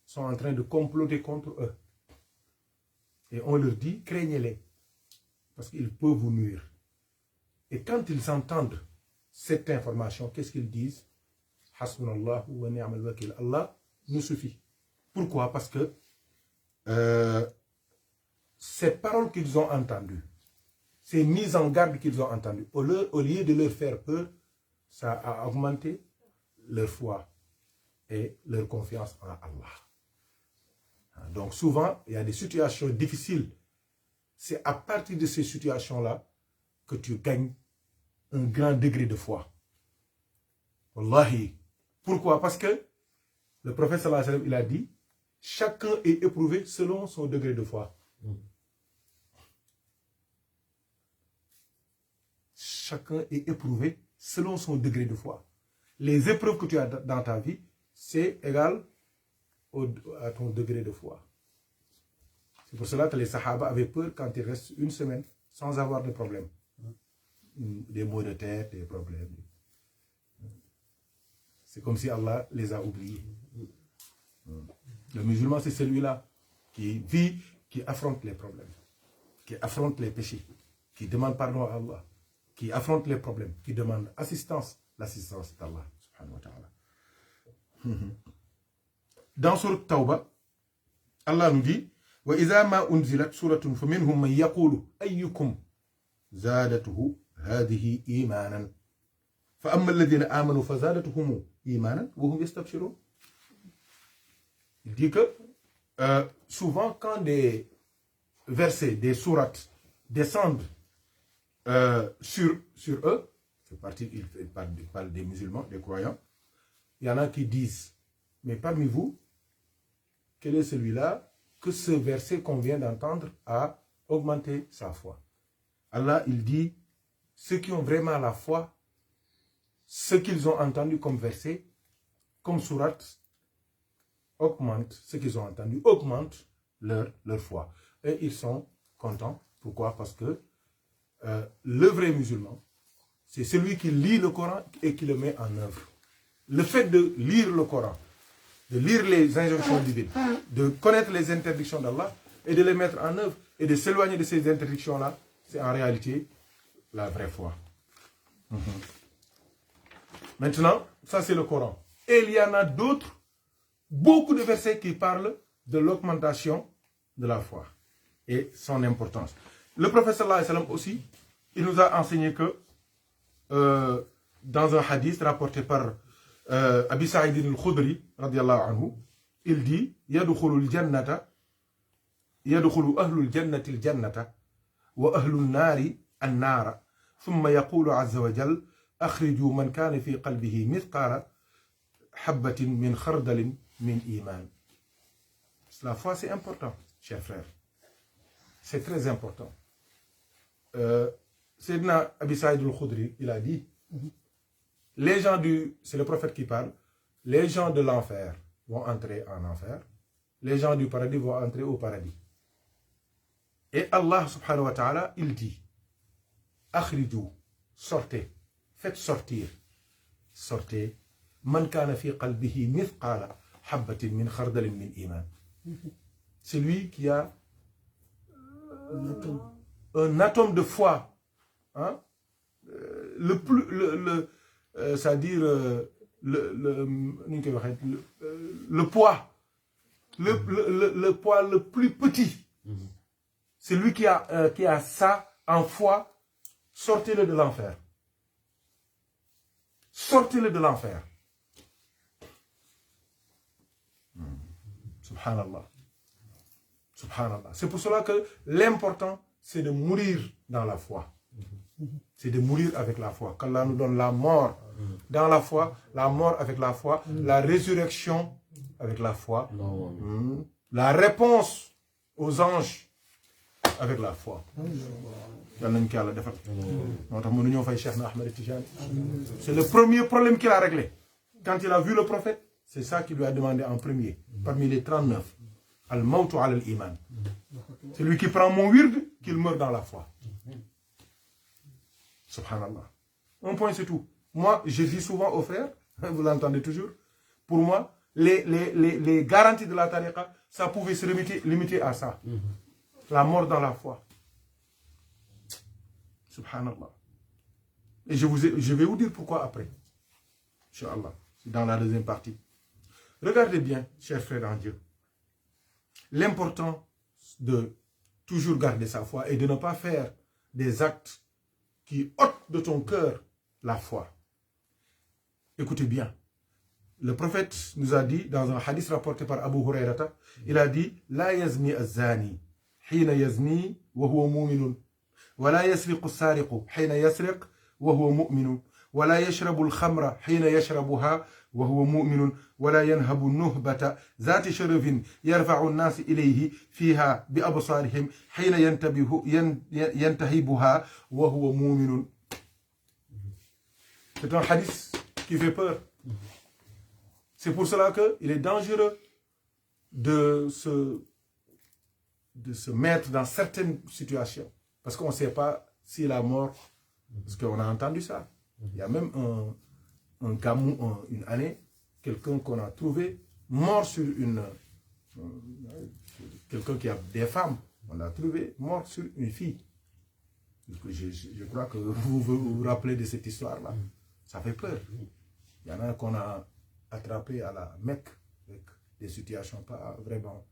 sont en train de comploter contre eux. Et on leur dit, craignez-les, parce qu'ils peuvent vous nuire. Et quand ils entendent cette information, qu'est-ce qu'ils disent? Hasbunallahu wa ni'mal wakil. Allah nous suffit. Pourquoi? Parce que ces paroles qu'ils ont entendues, ces mises en garde qu'ils ont entendues, au lieu de leur faire peur, ça a augmenté leur foi et leur confiance en Allah. Donc souvent, il y a des situations difficiles. C'est à partir de ces situations-là que tu gagnes un grand degré de foi. Wallahi. Pourquoi? Parce que le prophète sallallahu alayhi wa sallam, il a dit, chacun est éprouvé selon son degré de foi. Chacun est éprouvé selon son degré de foi. Les épreuves que tu as dans ta vie, c'est égal à ton degré de foi. C'est pour cela que les Sahaba avaient peur quand ils restent une semaine sans avoir de problème. Des maux de tête, des problèmes. C'est comme si Allah les a oubliés. Le musulman, c'est celui-là qui vit, qui affronte les problèmes, qui affronte les péchés, qui demande pardon à Allah, qui affronte les problèmes, qui demande l'assistance d'Allah subhanahu wa ta'ala. Dans Sourate Tawbah, Allah nous dit wa idha ma unzilat suratun faminhum man yaqulu ayyukum zadatuhu hadhihi imanan fa amma alladhina amanu fazadatuhum imanan wa hum yastabshirun. Il dit que souvent quand des versets, des sourates descendent sur eux, il parle des musulmans, des croyants, il y en a qui disent, mais parmi vous, quel est celui-là que ce verset qu'on vient d'entendre a augmenté sa foi? Allah, il dit, ceux qui ont vraiment la foi, ce qu'ils ont entendu comme verset, comme sourate, augmente, ce qu'ils ont entendu, augmente leur foi. Et ils sont contents. Pourquoi? Parce que le vrai musulman, c'est celui qui lit le Coran et qui le met en œuvre. Le fait de lire le Coran, de lire les injonctions divines, de connaître les interdictions d'Allah et de les mettre en œuvre et de s'éloigner de ces interdictions-là, c'est en réalité la vraie foi. Maintenant, ça c'est le Coran. Et il y en a d'autres, beaucoup de versets qui parlent de l'augmentation de la foi et son importance. Le prophète sallallahu alayhi wa sallam aussi, il nous a enseigné que dans un hadith rapporté par Abi Sa'id al-Khudri, radiyallahu anhu, il dit yadkhulu ahlul jannati al-jannata wa ahlun nari an-nara thumma yaqulu azza wa jal akhriju man kana fi qalbihi mithqala habatin min khardalin min iman. La foi, c'est important, chers frères. C'est très important. Sayyidina Abi Sa'id al-Khudri, il a dit, les gens c'est le prophète qui parle, les gens de l'enfer vont entrer en enfer, les gens du paradis vont entrer au paradis. Et Allah subhanahu wa ta'ala, il dit, akhrijou, sortez, faites sortir, man kana fi qalbihi mithqala habatin min khardalin min iman. Celui qui a un atome de foi, hein? C'est-à-dire le poids, le poids le plus petit. Celui qui a ça en foi, sortez-le de l'enfer. Sortez-le de l'enfer. Subhanallah. Subhanallah. C'est pour cela que l'important, c'est de mourir dans la foi. C'est de mourir avec la foi. Qu'Allah nous donne la mort dans la foi, la mort avec la foi, la résurrection avec la foi, la réponse aux anges avec la foi. C'est le premier problème qu'il a réglé. Quand il a vu le prophète, c'est ça qu'il lui a demandé en premier, parmi les 39. Al-Mawtu al-Iman. C'est lui qui prend mon wird, qu'il meurt dans la foi. Subhanallah. Un point, c'est tout. Moi, je dis souvent aux frères, vous l'entendez toujours, pour moi, les garanties de la tariqa, ça pouvait se limiter à ça. La mort dans la foi. Subhanallah. Et je vais vous dire pourquoi après. Inch'Allah. C'est dans la deuxième partie. Regardez bien, chers frères en Dieu. L'important de toujours garder sa foi et de ne pas faire des actes qui ôtent de ton cœur la foi. Écoutez bien. Le prophète nous a dit, dans un hadith rapporté par Abu Hurayrata, il a dit « La yazni az-zani, hina yazni, wa huwa mu'minun, wa la yasriqu as-sariqu, hina yasriq, wa huwa mu'minun, wa la yashrabu al-khamra, hina yashrabuha, wa huwa mu'minun, wa la yanhabu an-nuhbata, zati sharafin, yarfa'u an-nas ilayhi, fiha bi absarihim, hina yantahibuha, wa huwa mu'minun. » C'est un hadith qui fait peur. C'est pour cela qu'il est dangereux de se mettre dans certaines situations. Parce qu'on ne sait pas si la mort... Parce qu'on a entendu ça. Il y a même un gamou, une année, quelqu'un qu'on a trouvé mort sur une... quelqu'un qui a des femmes. On l'a trouvé mort sur une fille. Je crois que vous vous rappelez de cette histoire-là. Ça fait peur. Il y en a qu'on a attrapé à la Mecque avec des situations pas vraiment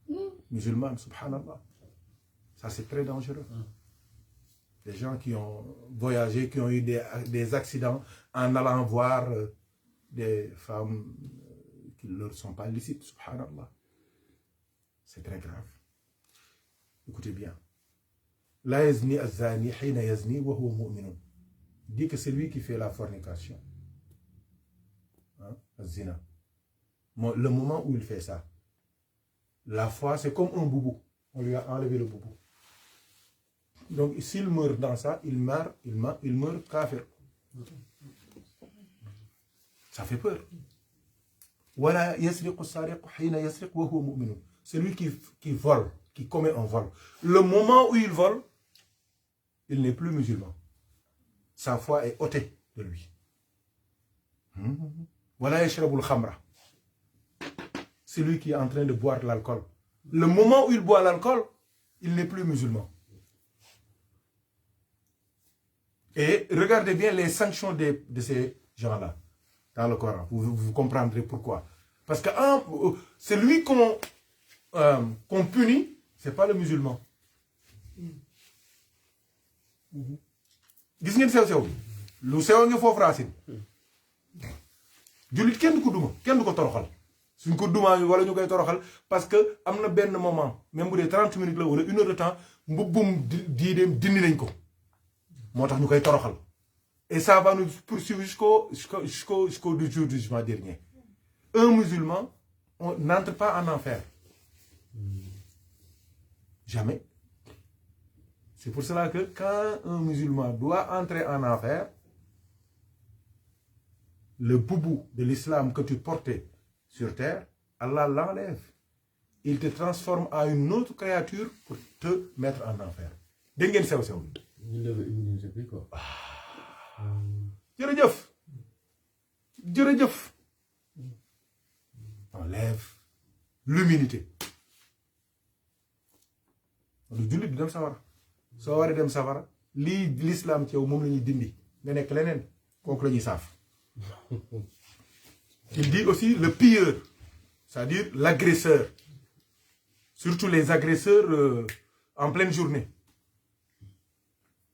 musulmanes, subhanallah. Ça, c'est très dangereux. Des gens qui ont voyagé, qui ont eu des accidents en allant voir des femmes qui ne leur sont pas licites, subhanallah. C'est très grave. Écoutez bien. La yazni az-zani hina yazni wa huwa mu'minun. Dit que c'est lui qui fait la fornication. Zina. Le moment où il fait ça, la foi, c'est comme un boubou. On lui a enlevé le boubou. Donc, s'il meurt dans ça, il meurt kafir. Ça fait peur. C'est lui qui vole, qui commet un vol. Le moment où il vole, il n'est plus musulman. Sa foi est ôtée de lui. Voilà yashrabul khamra. C'est lui qui est en train de boire de l'alcool. Le moment où il boit l'alcool, il n'est plus musulman. Et regardez bien les sanctions de ces gens-là dans le Coran. Vous comprendrez pourquoi. Parce que celui qu'on punit, ce n'est pas le musulman. Gis ngeen sew-sew lu sew nga foofu racine jullit kenn du ko duma kenn du ko toroxal suñ ko dumaa wala ñu koy toroxal parce que am na benn moment même bu dee 30 minutes la wala 1 heure de temps mbubbum diideem dindi nañ ko moo tax ñu koy toroxal et ça va nous poursuivre jusqu'au jour du jugement dernier. Un musulman n'entre pas en enfer. Jamais. C'est pour cela que quand un musulman doit entrer en enfer, le boubou de l'islam que tu portais sur terre, Allah l'enlève. Il te transforme en une autre créature pour te mettre en enfer. Dégg ngeen sew-sew. Jërëjëf. Jërëjëf. Enlève l'humilité. Lu jullit di dem sawara. Soo waree dem safara lii l'islam ci yow moom la ñuy dindi nga nekk leneen kooku la ñuy saaf. Il dit aussi le pilleur, c'est-à-dire l'agresseur, surtout les agresseurs en pleine journée,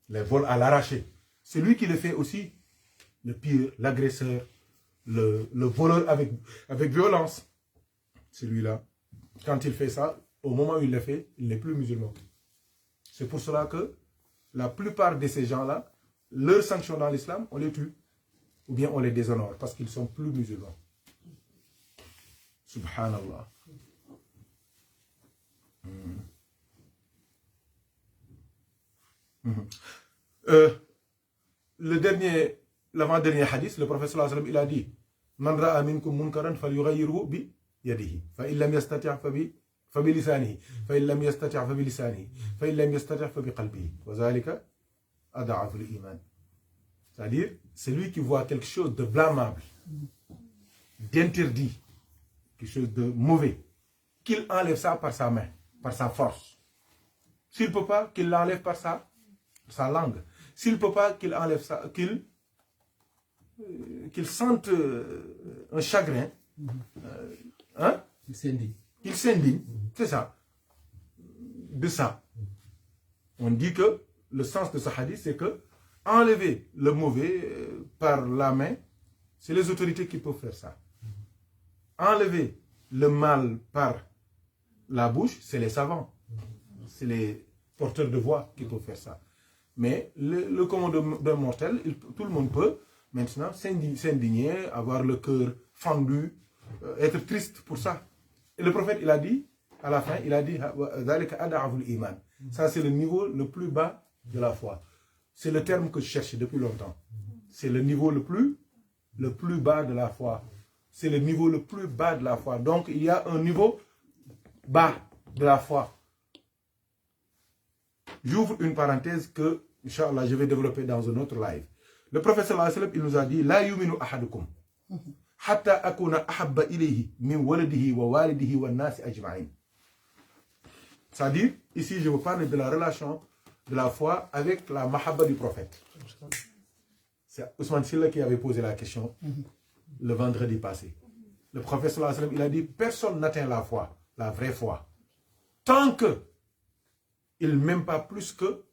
les vols à l'arraché. C'est lui qui le fait aussi, le pilleur, l'agresseur, le voleur avec violence. Celui-là, quand il fait ça, au moment où il le fait, il n'est plus musulman. C'est pour cela que la plupart de ces gens-là, leurs sanctions dans l'islam, on les tue. Ou bien on les déshonore parce qu'ils sont plus musulmans. Subhanallah. L'avant-dernier hadith, le prophète sallallahu alayhi wa sallam, il a dit Man ra'a minkum munkaran falyughayyirhu bi yadihi. Fa in lam yastati' fa bi lisanihi. Fa in lam yastati' fa bi lisanihi. Fa in lam yastati' fa bi qalbihi. Wa dhalika ad'afu al-iman. C'est-à-dire, celui qui voit quelque chose de blâmable, d'interdit, quelque chose de mauvais, qu'il enlève ça par sa main, par sa force. S'il ne peut pas, qu'il l'enlève par sa langue. S'il ne peut pas, qu'il enlève ça, qu'il sente un chagrin, il s'indigne. Il s'indigne, c'est ça. De ça. On dit que le sens de ce hadith, c'est que enlever le mauvais par la main, c'est les autorités qui peuvent faire ça. Enlever le mal par la bouche, c'est les savants. C'est les porteurs de voix qui peuvent faire ça. Mais le commun d'un mortel, tout le monde peut maintenant s'indigner, avoir le cœur fendu, être triste pour ça. Et le prophète, il a dit, à la fin, il a dit, ça c'est le niveau le plus bas de la foi. C'est le terme que je cherche depuis longtemps. C'est le niveau le plus bas de la foi. C'est le niveau le plus bas de la foi. Donc, il y a un niveau bas de la foi. J'ouvre une parenthèse que, Inch'Allah, je vais développer dans un autre live. Le prophète sallallahu alayhi wa sallam, il nous a dit, La yuminu ahadukum, hatta akuna ahabba ilayhi, min waladihi wa walidihi wa nasi ajma'in. C'est-à-dire, ici, je vous parle de la relation de la foi avec la mahabba du prophète. C'est Ousmane Silla qui avait posé la question le vendredi passé. Le prophète sallallahu alayhi wa sallam, il a dit, personne n'atteint la foi, la vraie foi, tant que il n'aime pas plus que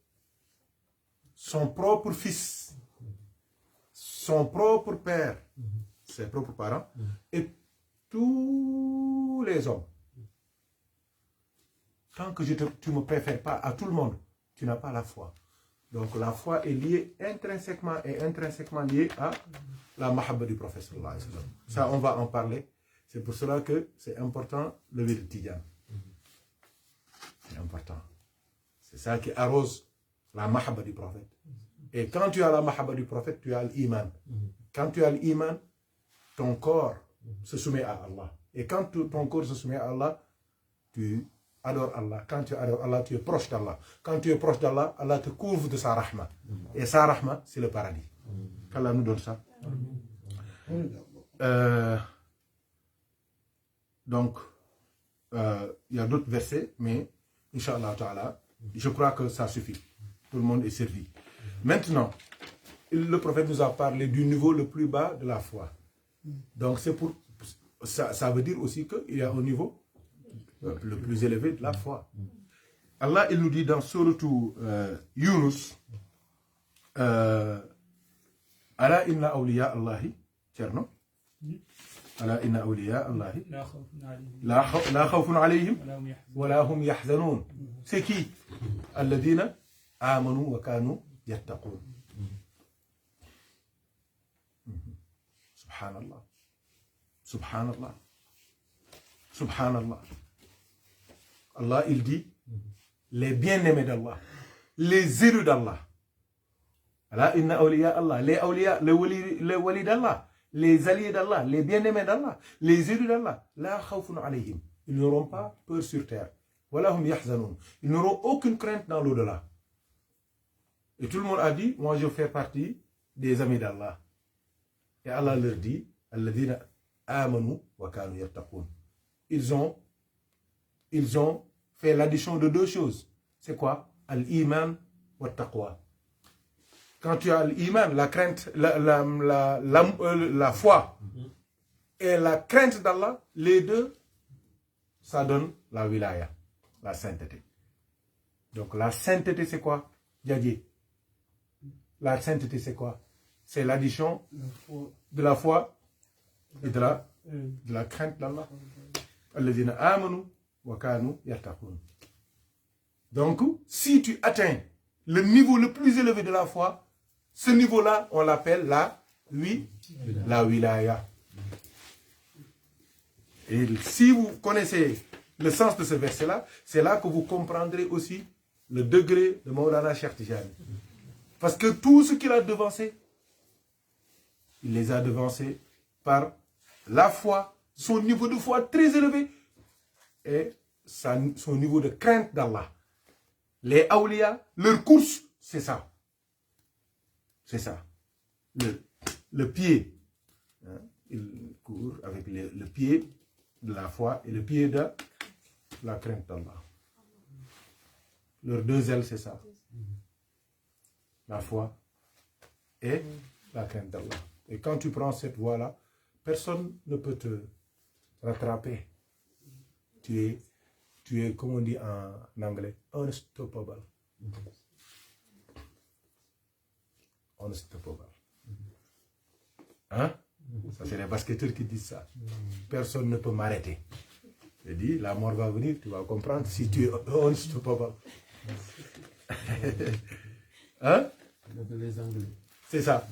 son propre fils, son propre père, ses propres parents, et tous les hommes. Tant que tu ne me préfères pas à tout le monde, tu n'as pas la foi. Donc la foi est liée intrinsèquement liée à la mahabba du prophète sallallahu alayhi wa sallam. Ça, on va en parler. C'est pour cela que c'est important le wird Tidjan. C'est important. C'est ça qui arrose la mahabba du prophète. Et quand tu as la mahabba du prophète, tu as l'iman. Quand tu as l'iman, ton corps se soumet à Allah. Et quand ton corps se soumet à Allah, tu adores Allah. Quand tu adores Allah, tu es proche d'Allah. Quand tu es proche d'Allah, Allah te couvre de sa rahma. Et sa rahma, c'est le paradis. Qu'Allah nous donne ça. Donc, il y a d'autres versets, mais Inch'Allah ta'ala, je crois que ça suffit. Tout le monde est servi. Maintenant, le prophète nous a parlé du niveau le plus bas de la foi. Donc, c'est pour ça veut dire aussi qu'il y a un niveau le plus élevé de la foi. Allah, il nous dit dans Sourate Yunus, Ala inna awliya Allahi, tierno. Ala inna awliya Allahi, la khawfun alayhim, wa la hum yahzanun. C'est qui? Alladina amanu wa kanu yattaqun. Subhanallah. Subhanallah. Subhanallah. Allah, il dit, les bien-aimés d'Allah, les élus d'Allah. Allah, inna awliya Allah, les awliya, les wali d'Allah, les alliés d'Allah, les bien-aimés d'Allah, les élus d'Allah, la khawfun alayhim. Ils n'auront pas peur sur terre. Wala hum yahzanoun. Ils n'auront aucune crainte dans l'au-delà. Et tout le monde a dit, moi je fais partie des amis d'Allah. Et Allah leur dit, alladhina amanu wa kanu yattaqun. Ils ont fait l'addition de deux choses. C'est quoi? Al-iman wa taqwa. Quand tu as l'iman, la crainte, la foi et la crainte d'Allah, les deux, ça donne la wilaya, la sainteté. Donc la sainteté, c'est quoi? Djadji. La sainteté, c'est quoi? C'est l'addition de la foi et de la crainte d'Allah. Alladhina amanu wa kanu yattaqun. Donc, si tu atteins le niveau le plus élevé de la foi, Ce niveau-là, on l'appelle la wilaya. Et si vous connaissez le sens de ce verset-là, c'est là que vous comprendrez aussi le degré de Maulana Cheikh Tijani. Parce que tout ce qu'il a devancé, il les a devancés par la foi, son niveau de foi très élevé et son niveau de crainte d'Allah. Les awliya, leur course, c'est ça. C'est ça. Le pied, hein, il court avec le pied de la foi et le pied de la crainte d'Allah. Leurs deux ailes, c'est ça. La foi et la crainte d'Allah. Et quand tu prends cette voie-là, personne ne peut te rattraper. Tu es, comme on dit en anglais, unstoppable. Unstoppable. Hein? Ça, c'est les basketteurs qui disent ça. Personne ne peut m'arrêter. Je dis, la mort va venir, tu vas comprendre si tu es unstoppable. Hein? C'est ça.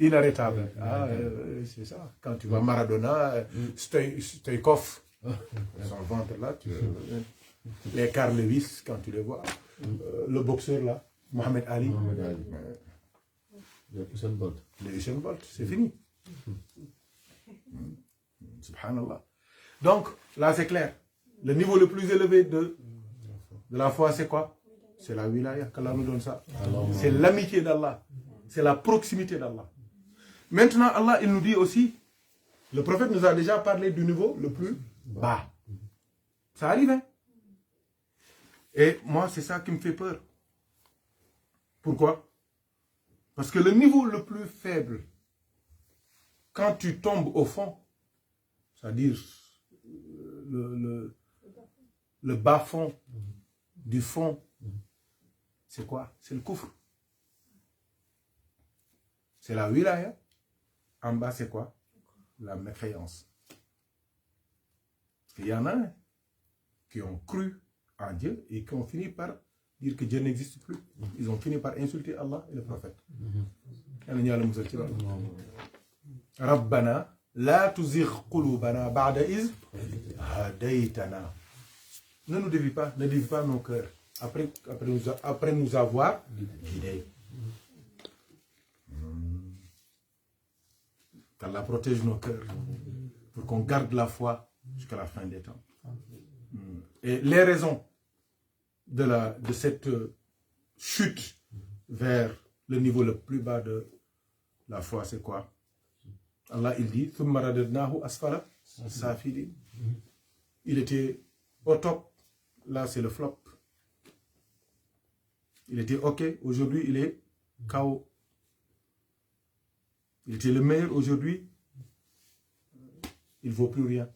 Inarrêtable. C'est ça. Quand tu vois Maradona, Stoïkov, son ventre là, les Carl Lewis, quand tu les vois, le boxeur là, Mohamed Ali. Le Usain Bolt, c'est fini. Subhanallah. Donc, là c'est clair. Le niveau le plus élevé de la foi, c'est quoi? C'est la wilaya, qu'Allah nous donne ça. C'est l'amitié d'Allah. C'est la proximité d'Allah. Maintenant, Allah, il nous dit aussi, le prophète nous a déjà parlé du niveau le plus bas. Ça arrive, hein? Et moi, c'est ça qui me fait peur. Pourquoi? Parce que le niveau le plus faible, quand tu tombes au fond, c'est-à-dire le bas fond du fond, c'est quoi? C'est le kufr. C'est la wilaya. En bas, c'est quoi? La mécréance. Parce qu'il y en a qui ont cru en Dieu et qui ont fini par dire que Dieu n'existe plus. Ils ont fini par insulter Allah et le prophète. Rabbana la tuzigh qulubana ba'da iz hadaytana. Ne nous dévie pas nos cœurs après nous avoir guidés. qu'Allah protège nos cœurs, pour qu'on garde la foi jusqu'à la fin des temps. Et les raisons de cette chute vers le niveau le plus bas de la foi, c'est quoi? Allah, il dit, il était au top, là c'est le flop. Il était OK, aujourd'hui il est KO. Il était le meilleur, aujourd'hui il ne vaut plus rien.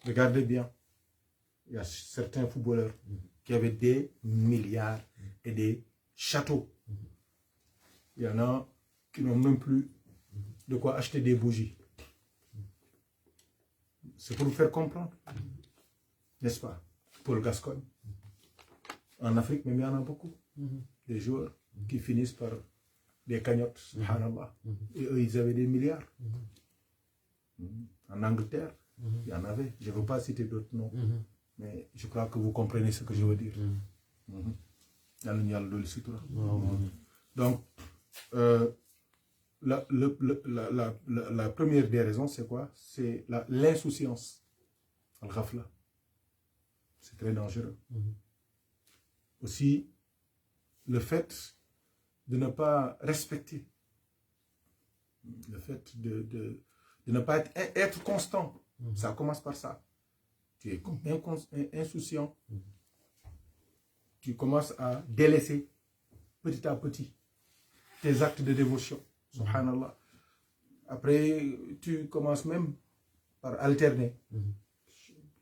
Regardez bien, il y a certains footballeurs qui avaient des milliards et des châteaux. Il y en a qui n'ont même plus de quoi acheter des bougies. C'est pour vous faire comprendre, n'est-ce pas? Paul Gascoigne. En Afrique, même il y en a beaucoup. Des joueurs qui finissent par des cagnottes, subhanallah. Et eux, ils avaient des milliards. En Angleterre, il y en avait. Je ne veux pas citer d'autres noms. Mais je crois que vous comprenez ce que je veux dire. Donc, la première des raisons, c'est quoi? C'est l'insouciance. Al-Ghafla. C'est très dangereux. Aussi, le fait de ne pas respecter, le fait de ne pas être constant. Ça commence par ça. Tu es insouciant. Tu commences à délaisser petit à petit tes actes de dévotion. Subhanallah. Après, tu commences même par alterner.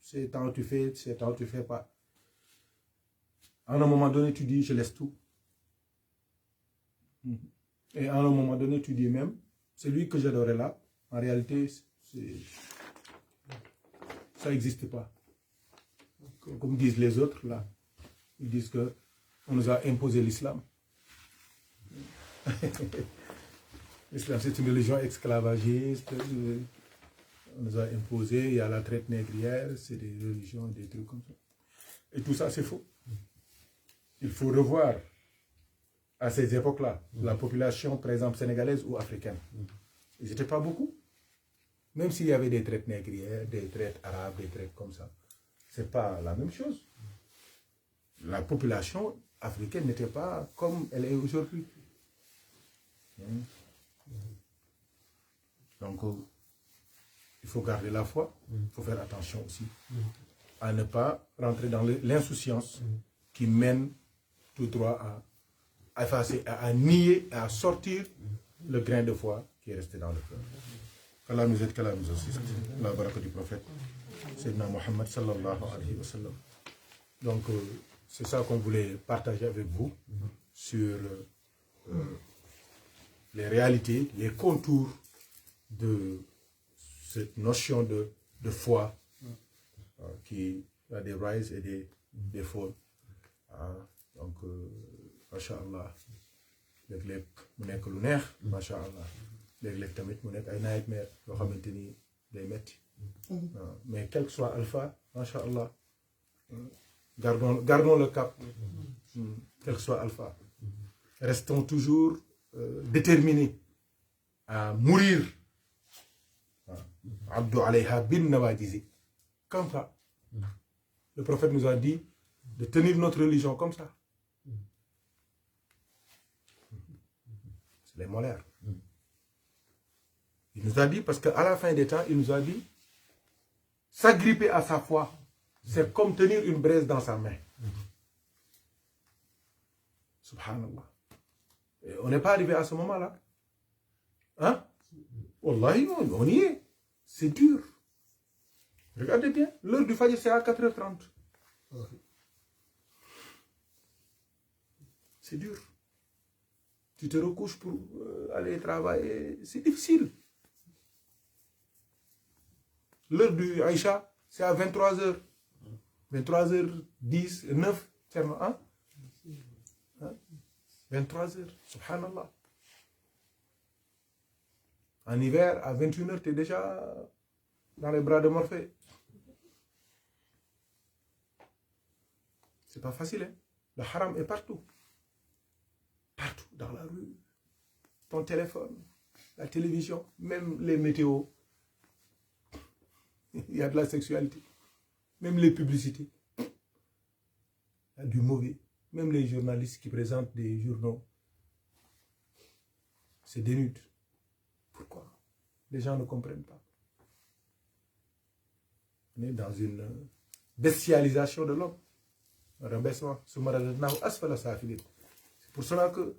C'est temps où tu fais, c'est temps où tu ne fais pas. À un moment donné, tu dis, je laisse tout. Et à un moment donné, tu dis même, celui que j'adorais là, en réalité, ça n'existe pas. Comme disent les autres là, ils disent qu'on nous a imposé l'islam. L'islam, c'est une religion esclavagiste. On nous a imposé, il y a la traite négrière, c'est des religions, des trucs comme ça. Et tout ça, c'est faux. Il faut revoir, à ces époques-là, la population, par exemple, sénégalaise ou africaine. Ils n'étaient pas beaucoup. Même s'il y avait des traites négrières, des traites arabes, des traites comme ça, ce n'est pas la même chose. La population africaine n'était pas comme elle est aujourd'hui. Donc, il faut garder la foi, il faut faire attention aussi à ne pas rentrer dans l'insouciance qui mène tout droit à effacer, à nier, à sortir le grain de foi qui est resté dans le cœur. Qu'Allah nous aide, qu'Allah nous assiste. La baraka du prophète, Sayyidina Muhammad sallallahu alayhi wa sallam. Donc, c'est ça qu'on voulait partager avec vous sur les réalités, les contours de cette notion de foi qui a des rise et des falls. Donc, masha'Allah, léeg-léeg mu nekk lu neex, masha'Allah, léeg-léeg tamit mu nekk ay nightmare yoo xamante ni day metti. Mais quel que soit alpha, masha'Allah, gardons le cap, quel que soit alpha. Restons toujours déterminés à mourir. Abdu alayha bin nawajizi. Comme ça. Le prophète nous a dit de tenir notre religion comme ça. C'est les molaires. Il nous a dit, parce qu'à la fin des temps, il nous a dit, s'agripper à sa foi, c'est comme tenir une braise dans sa main. Subhanallah. Et on n'est pas arrivé à ce moment-là. Hein? Wallahi, on y est. C'est dur. Regardez bien, l'heure du Fajr, c'est à 4h30. C'est dur. Tu te recouches pour aller travailler, c'est difficile. L'heure du Aïcha, c'est à 23h. 23h10, 9, hein? 23h, subhanallah. En hiver, à 21h, tu es déjà dans les bras de Morphée. C'est pas facile, hein? Le haram est partout. Partout, dans la rue. Ton téléphone, la télévision, même les météos. Il y a de la sexualité. Même les publicités. Il y a du mauvais. Même les journalistes qui présentent des journaux. C'est dénude. Pourquoi? Les gens ne comprennent pas. On est dans une bestialisation de l'homme. Un rabaissement. C'est pour cela que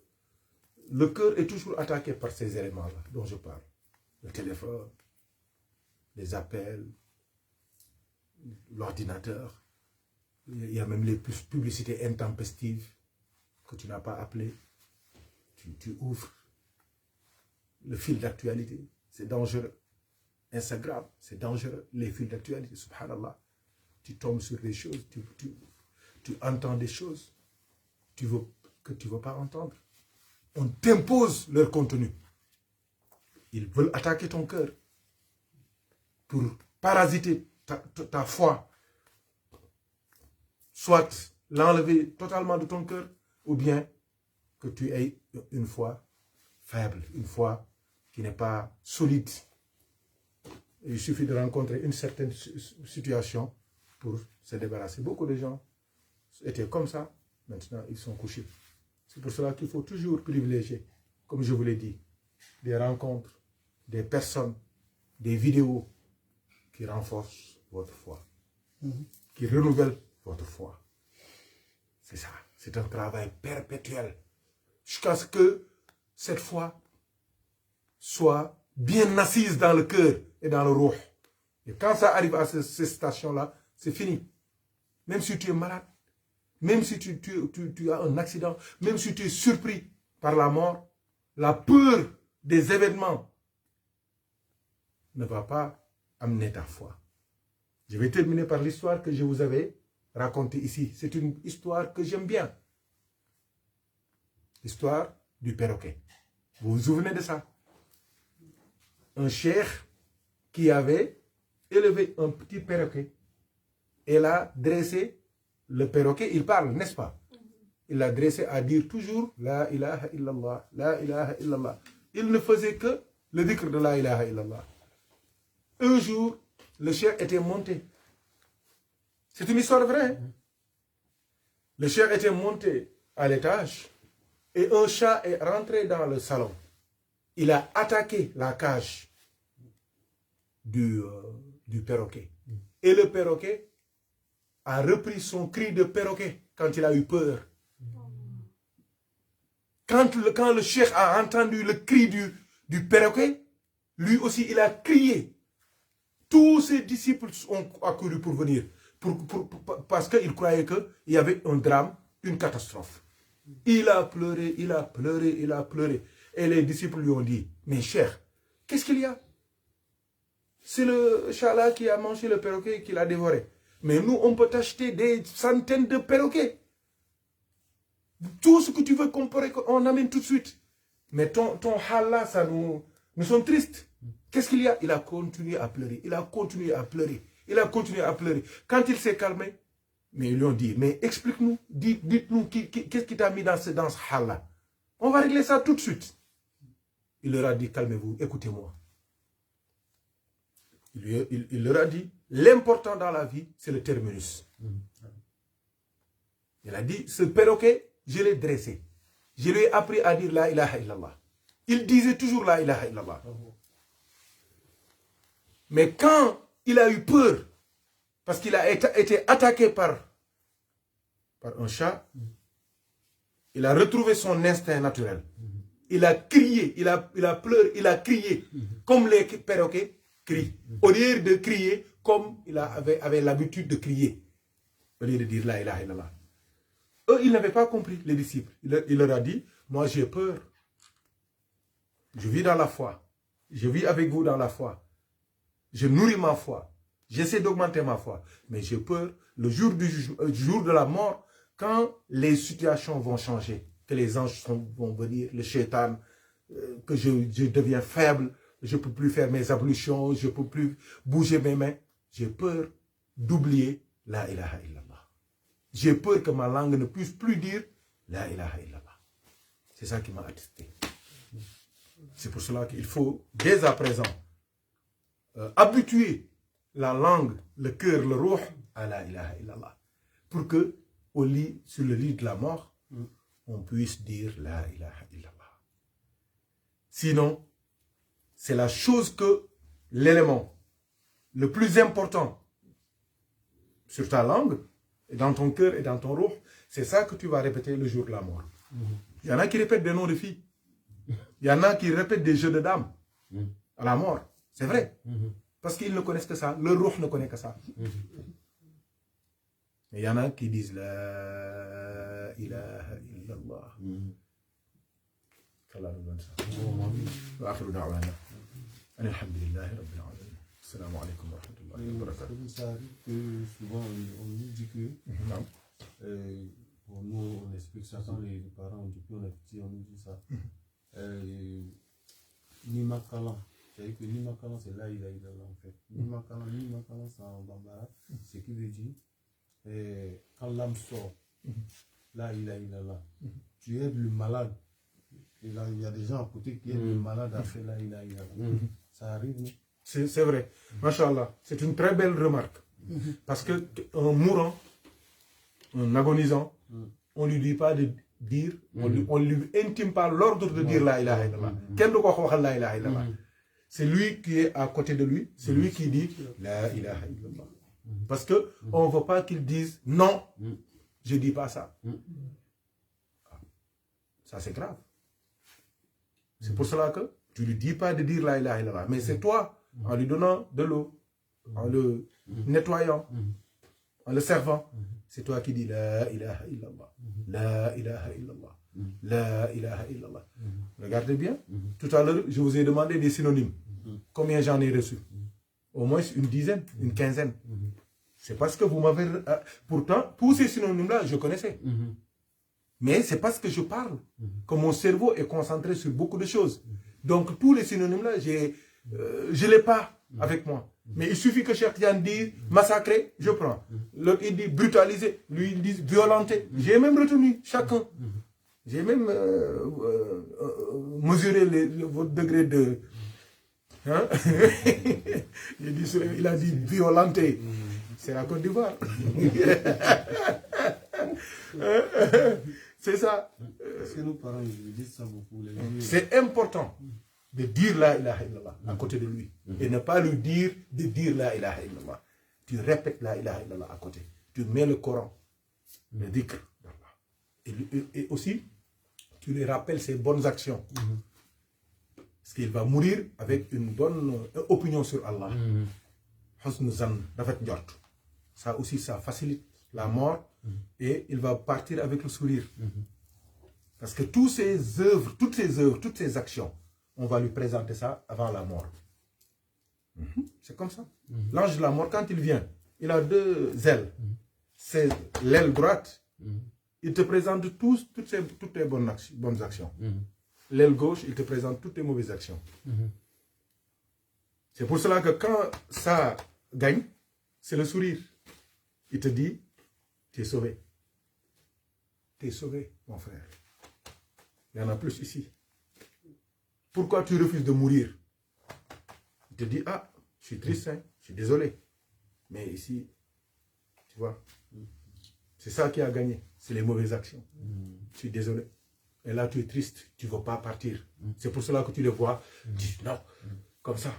le cœur est toujours attaqué par ces éléments-là dont je parle. Le téléphone, les appels, l'ordinateur. Il y a même les publicités intempestives que tu n'as pas appelées. Tu ouvres le fil d'actualité. C'est dangereux. Instagram, c'est dangereux. Les fils d'actualité, subhanallah. Tu tombes sur des choses, tu entends des choses que tu ne veux pas entendre. On t'impose leur contenu. Ils veulent attaquer ton cœur pour parasiter ta foi. Soit l'enlever totalement de ton cœur, ou bien que tu aies une foi faible, une foi qui n'est pas solide. Il suffit de rencontrer une certaine situation pour se débarrasser. Beaucoup de gens étaient comme ça, maintenant ils sont couchés. C'est pour cela qu'il faut toujours privilégier, comme je vous l'ai dit, des rencontres, des personnes, des vidéos qui renforcent votre foi, qui renouvellent votre foi. C'est ça, c'est un travail perpétuel, jusqu'à ce que cette foi soit bien assise dans le cœur et dans le ruh. Et quand ça arrive à ces stations-là, c'est fini. Même si tu es malade, même si tu as un accident, même si tu es surpris par la mort, la peur des événements ne va pas amener ta foi. Je vais terminer par l'histoire que je vous avais racontée ici. C'est une histoire que j'aime bien. L'histoire du perroquet. Vous vous souvenez de ça? Un cheikh qui avait élevé un petit perroquet et l'a dressé, le perroquet, il parle, n'est-ce pas? Il l'a dressé à dire toujours La ilaha illallah, la ilaha illallah. Il ne faisait que le dhikr de la ilaha illallah. Un jour, le cheikh était monté. C'est une histoire vraie. Hein? Le cheikh était monté à l'étage et un chat est rentré dans le salon. Il a attaqué la cage du perroquet. Et le perroquet a repris son cri de perroquet quand il a eu peur. Quand le cheikh a entendu le cri du perroquet, lui aussi il a crié. Tous ses disciples ont accouru pour venir. Parce qu'ils croyaient qu'il y avait un drame, une catastrophe. Il a pleuré, il a pleuré, il a pleuré. Et les disciples lui ont dit, mais cher, qu'est-ce qu'il y a? C'est le chat là qui a mangé le perroquet et qui l'a dévoré. Mais nous, on peut t'acheter des centaines de perroquets. Tout ce que tu veux comparer, on amène tout de suite. Mais ton hal là, ça nous sommes tristes. Qu'est-ce qu'il y a? Il a continué à pleurer. Il a continué à pleurer. Il a continué à pleurer. Quand il s'est calmé, mais ils lui ont dit, mais explique-nous, dites-nous, qu'est-ce qui t'a mis dans ce hal là? On va régler ça tout de suite. Il leur a dit, calmez-vous, écoutez-moi. Il leur a dit, l'important dans la vie, c'est le terminus. Il a dit, ce perroquet, je l'ai dressé. Je lui ai appris à dire la ilaha illallah. Il disait toujours la ilaha illallah. Mais quand il a eu peur, parce qu'il a été attaqué par un chat, il a retrouvé son instinct naturel. Il a crié, il a pleuré, il a crié, comme les perroquets crient. Au lieu de crier, comme il avait l'habitude de crier. Au lieu de dire la ilaha illallah. Eux, ils n'avaient pas compris, les disciples. Il leur a dit, moi j'ai peur. Je vis dans la foi. Je vis avec vous dans la foi. Je nourris ma foi. J'essaie d'augmenter ma foi. Mais j'ai peur, le jour de la mort, quand les situations vont changer, que les anges vont venir, le shaitan, que je deviens faible, je ne peux plus faire mes ablutions, je ne peux plus bouger mes mains. J'ai peur d'oublier la ilaha illallah. J'ai peur que ma langue ne puisse plus dire la ilaha illallah. C'est ça qui m'a attesté. C'est pour cela qu'il faut, dès à présent, habituer la langue, le cœur, le ruh à la ilaha illallah. Pour que, sur le lit de la mort, on puisse dire la ilaha illallah. Sinon, c'est la chose que l'élément le plus important sur ta langue, et dans ton cœur et dans ton ruh, c'est ça que tu vas répéter le jour de la mort. Il y en a qui répètent des noms de filles. Il y en a qui répètent des jeux de dames à la mort. C'est vrai. Parce qu'ils ne connaissent que ça. Le ruh ne connaît que ça. Et il y en a qui disent la ilaha illallah. qu'Allah nous donne ça. Wa akhiru da'wana. Alhamdulillahi rabbil alamin. Assalamu alaikum wa rahmatullahi wa barakatuh. Ça arrive que souvent on nous dit que pour nous on explique ça quand les parents depuis on est petit on nous dit ça. Nimakalan, c'est-à-dire que Nimakalan c'est là il a en fait. Nimakalan c'est en bambara, ce qui veut dire quand l'âme sort, là il a là. Tu aides le malade. Et là, il y a des gens à côté qui aident le malade à faire là il a là. Ça arrive, non? C'est vrai. Masha'Allah. C'est une très belle remarque. Parce qu'un mourant, un agonisant, on ne lui dit pas de dire, on ne lui intime pas l'ordre de dire la ilaha illallah. Quel de quoi la ilaha illallah? C'est lui qui est à côté de lui, c'est lui qui dit la ilaha illallah. Parce qu'on ne veut pas qu'il dise non, je ne dis pas ça. Ça c'est grave. C'est pour cela que tu ne lui dis pas de dire la ilaha illallah. Mais c'est toi, en lui donnant de l'eau, en le nettoyant, en le servant, c'est toi qui dis la ilaha illallah. La ilaha illallah. La ilaha illallah. Regardez bien. Tout à l'heure, je vous ai demandé des synonymes. Combien j'en ai reçus? Au moins une dizaine, une quinzaine. C'est parce que vous m'avez... Pourtant, tous ces synonymes-là, je connaissais. Mais c'est parce que je parle que mon cerveau est concentré sur beaucoup de choses. Donc, tous les synonymes-là, je ne l'ai pas avec moi. Mais il suffit que Cheikh Tidiane dise massacrer, je prends. L'autre, il dit brutaliser. Lui, il dit violenter. J'ai même retenu chacun. J'ai même mesuré votre degré de... Hein? Il a dit violenter. C'est la Côte d'Ivoire. C'est ça. Parce que nos parents, ils disent ça beaucoup. C'est important de dire la ilaha illallah à côté de lui. Et ne pas lui dire de dire la ilaha illallah. Tu répètes la ilaha illallah à côté. Tu mets le Coran, le dhikr d'Allah. Et aussi, tu lui rappelles ses bonnes actions. Parce qu'il va mourir avec une bonne opinion sur Allah. Ça aussi, ça facilite la mort. Et il va partir avec le sourire. Parce que toutes ces œuvres, toutes ces actions, on va lui présenter ça avant la mort. C'est comme ça. L'ange de la mort, quand il vient, il a deux ailes. C'est l'aile droite. Il te présente toutes tes bonnes actions. L'aile gauche, il te présente toutes tes mauvaises actions. C'est pour cela que quand ça gagne, c'est le sourire. Il te dit, tu es sauvé. Tu es sauvé, mon frère. Il y en a plus ici. Pourquoi tu refuses de mourir? Il te dit, ah, je suis triste, hein, je suis désolé. Mais ici, tu vois, c'est ça qui a gagné. C'est les mauvaises actions. Je suis désolé. Et là, tu es triste, tu ne veux pas partir. C'est pour cela que tu les vois, dis non, comme ça.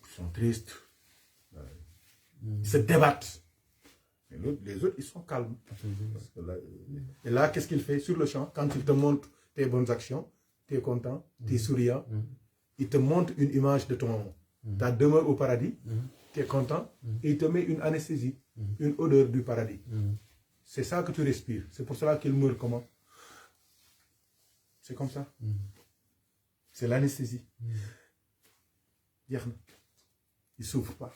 Ils sont tristes. Ils se débattent. Et les autres, ils sont calmes. Et là, qu'est-ce qu'il fait sur le champ? Quand il te montre tes bonnes actions, tu es content, tu es souriant. Il te montre une image de ta demeure au paradis. Tu es content. Et il te met une anesthésie, une odeur du paradis. C'est ça que tu respires. C'est pour cela qu'il meurt comment? C'est comme ça. C'est l'anesthésie. Il ne souffre pas.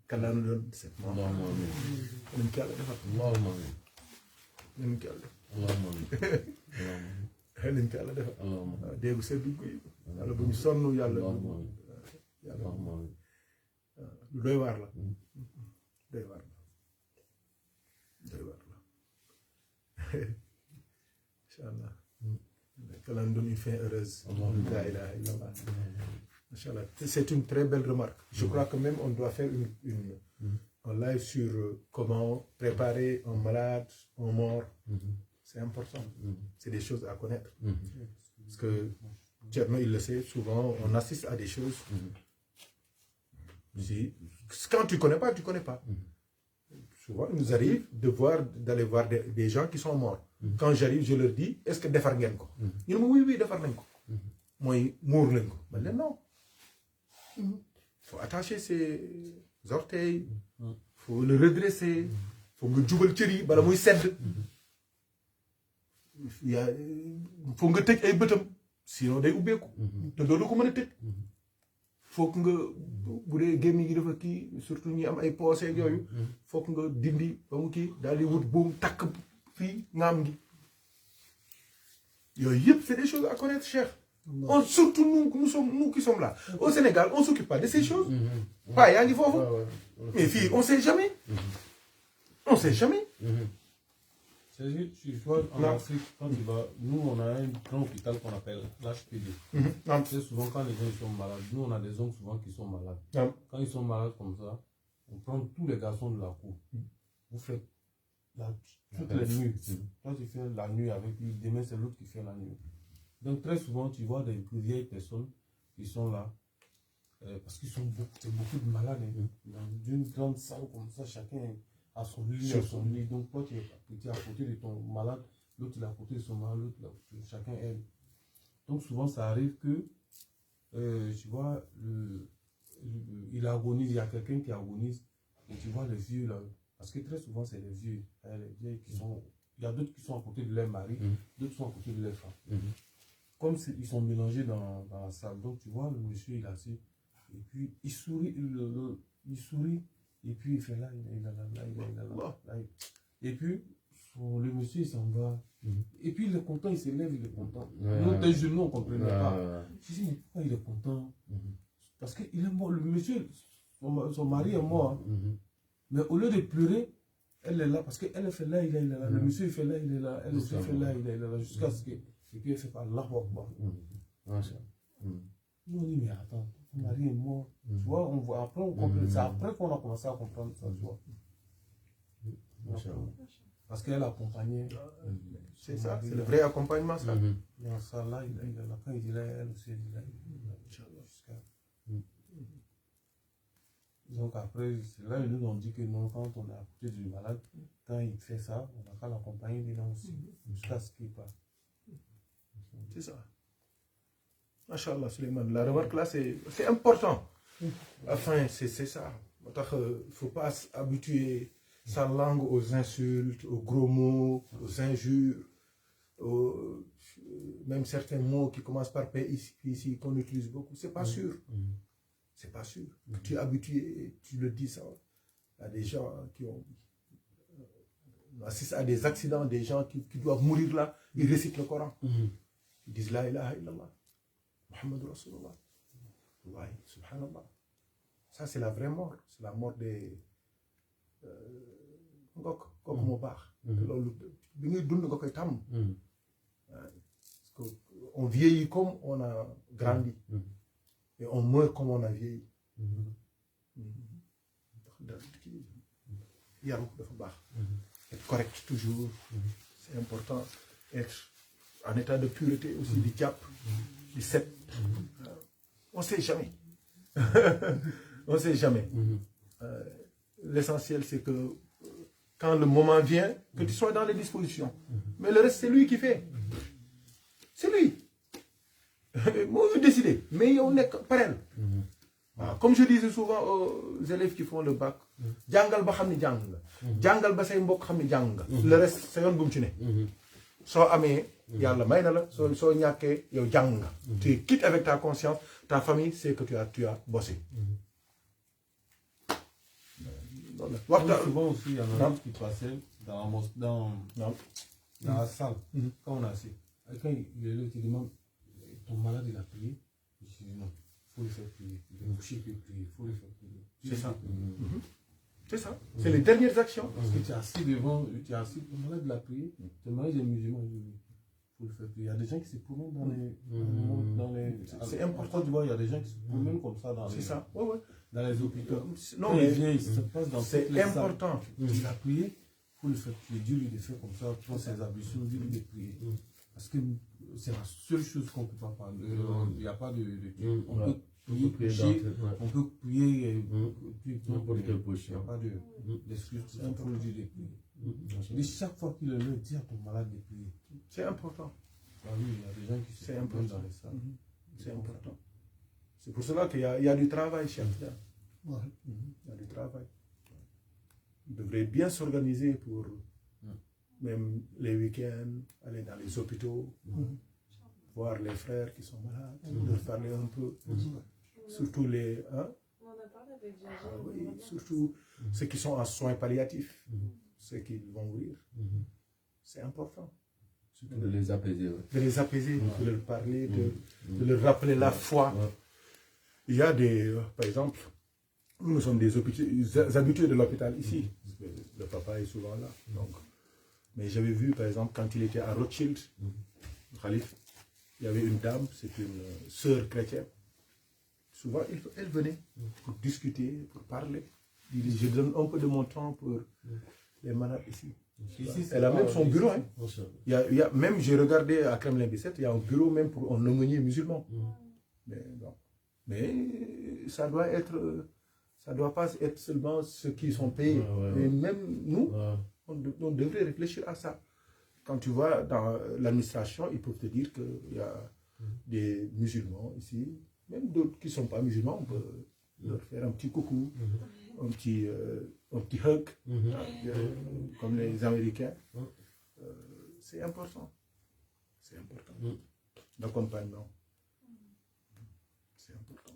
Qu'Allah nous donne cette mort. Qu'Allah nous donne une fin heureuse. C'est une très belle remarque. Je crois que même on doit faire un live sur comment préparer un malade, un mort. C'est important. C'est des choses à connaître. Parce que Tcherno, il le sait, souvent on assiste à des choses. Quand tu ne connais pas, tu ne connais pas. Souvent, il nous arrive d'aller voir des gens qui sont morts. Quand j'arrive, je leur dis, est-ce que defar ngeen ko? Ils me disent, oui, defar nañ ko. Moi, muur nañ ko. Mais là, non. Il faut attacher ses orteils, il faut le redresser, il faut que jubal cër yi bala muy sedd. Il faut nga tëj ay bëtam, sinon day ubbeeku. te doo ko mën a tëj. Faut que nga bu dee gémmiñ gi dafa kii surtout ñi am ay poosé ak yooyu. Faut que nga dindi ba mu kii daal di wut buum takk fii ngaam gi. Yooyu yëpp c'est des choses à connaître, cher. Surtout nous qui sommes là. Au Sénégal, on ne s'occupe pas de ces choses. Pas, il faut. Mais filles, on ne sait jamais. On ne sait jamais. C'est juste, tu vois, en Afrique, quand tu vas, nous, on a un grand hôpital qu'on appelle l'HPD. C'est souvent quand les gens sont malades. Nous, on a des hommes souvent qui sont malades. Quand ils sont malades comme ça, on prend tous les garçons de la cour. Vous faites toutes les nuits. Quand tu fais la nuit avec lui, demain, c'est l'autre qui fait la nuit. Donc, très souvent, tu vois des vieilles personnes qui sont là. Parce qu'ils sont beaucoup de malades. Dans une grande salle comme ça, chacun a son lit, Donc, toi, tu es à côté de ton malade, l'autre il est à côté de son malade, l'autre, chacun aide. Donc, souvent, ça arrive que, tu vois, il agonise, il y a quelqu'un qui agonise, et tu vois les vieux là. Parce que très souvent, c'est les vieux. Les vieilles qui sont. Il y a d'autres qui sont à côté de leur mari, d'autres sont à côté de leur femme. Comme ils sont mélangés dans la salle. Donc, tu vois, le monsieur, il est assis. Et puis, il sourit, et puis il fait là. Et puis, le monsieur il s'en va. Et puis il est content, il se lève, il est content. Ouais. Nous, des jeunes, on ne comprenait pas. Ouais. Je dis, mais pourquoi il est content? Parce qu'il est mort. Le monsieur, son mari est mort. Mais au lieu de pleurer, elle est là parce qu'elle fait là, il est là. Le monsieur il fait là, il est là. Elle aussi fait là, il est là. Jusqu'à ce que. Et puis elle fait par Allahu Akbar. Nous on dit, mais attends, ton mari est mort. Tu vois, on voit, après on comprend. C'est après qu'on a commencé à comprendre ça, tu vois. Parce qu'elle accompagnait. C'est ça, c'est le vrai accompagnement, ça. Dans ça, là, il est là. Quand il dit là, elle aussi, elle dit là. Jusqu'à. Donc après, c'est là ils nous ont dit que non, quand on est à côté du malade, quand il fait ça, on va pas l'accompagner dedans aussi, jusqu'à ce qu'il parte. C'est ça. Masha'Allah, Suleiman. La remarque là, c'est important. Enfin, c'est ça. Il ne faut pas habituer sa langue aux insultes, aux gros mots, aux injures, même certains mots qui commencent par P ici qu'on utilise beaucoup. C'est pas sûr. C'est pas sûr. Tu es habitué, tu le dis ça. Il y a des gens qui ont assisté à des accidents, des gens qui doivent mourir là, ils récitent le Coran. Ils disent La ilaha illallah, Muhammad Rasulullah. Wallahi, subhanallah. Ça, c'est la vraie mort. C'est la mort des. On vieillit comme on a grandi. Et on meurt comme on a vieilli. Être correct toujours, c'est important. Être en état de pureté aussi, du diap, du sep. On ne sait jamais. On ne sait jamais. L'essentiel, c'est que quand le moment vient, que tu sois dans les dispositions. Mais le reste, c'est lui qui fait. C'est lui. Moi, je décidé. Mais on est pareil. Comme je disais souvent aux élèves qui font le bac, Djangal ba xamni jang nga. Djangal ba say mbokk xamni jang nga. Le reste, c'est yon bum ci né. So amé yalla may na la, so ñaké yow jang nga. Tu es quitte avec ta conscience, ta famille sait que tu as bossé. Souvent aussi, il y en a qui passaient dans la salle, quand on a assis. Quand il est là, il demande, ton malade il a prié? Je dis non, il faut le faire prier. Il est couché, il peut prier, il faut le faire prier. C'est ça. C'est ça. C'est les dernières actions. Parce que tu es assis devant, tu es assis, ton malade il a prié, ton malade est musulman, il faut le faire prier. Il y a des gens qui se promènent dans les... C'est important, tu vois, il y a des gens qui se promènent comme ça dans les... C'est ça, ouais. Dans les hôpitaux. Non, mais ça passe dans c'est important. Il a prié, il faut le faire prier. Dieu lui de faire comme ça, prend ses ablutions, Dieu lui de prier. Parce que c'est la seule chose qu'on ne peut pas parler. Il n'y a pas de on peut prier, pécher, on peut prier n'importe quel péché. Il n'y a pas d'excuse. Il faut lui dire de prier. Et chaque fois qu'il est là, dis à ton malade de prier. C'est important. Ah oui, il y a des gens qui sont dans les salles. C'est important. C'est pour cela qu'il y a du travail, chef. Il y a du travail. On devrait bien s'organiser pour même les week-ends, aller dans les hôpitaux, voir les frères qui sont malades, leur parler un peu. Surtout les... Hein? Surtout ceux qui sont en soins palliatifs, ceux qui vont mourir. C'est important. De les apaiser. De les apaiser, de leur parler, de leur rappeler la foi. Il y a des, par exemple, nous sommes des habitués de l'hôpital ici. Le papa est souvent là. Donc. Mais j'avais vu, par exemple, quand il était à Rothschild, Khalif, il y avait une dame, c'est une sœur chrétienne. Souvent, elle venait pour discuter, pour parler. Je donne un peu de mon temps pour les malades ici. Elle a même son bureau. Hein. Il y a, même, j'ai regardé à Kremlin-Bicêtre, il y a un bureau même pour un aumônier musulman. Mais ça doit pas être seulement ceux qui sont payés. Mais même nous, on devrait réfléchir à ça. Quand tu vois dans l'administration, ils peuvent te dire qu'il y a des musulmans ici, même d'autres qui ne sont pas musulmans, on peut leur faire un petit coucou, un petit hug, comme les Américains. C'est important. C'est important. L'accompagnement. C'est important.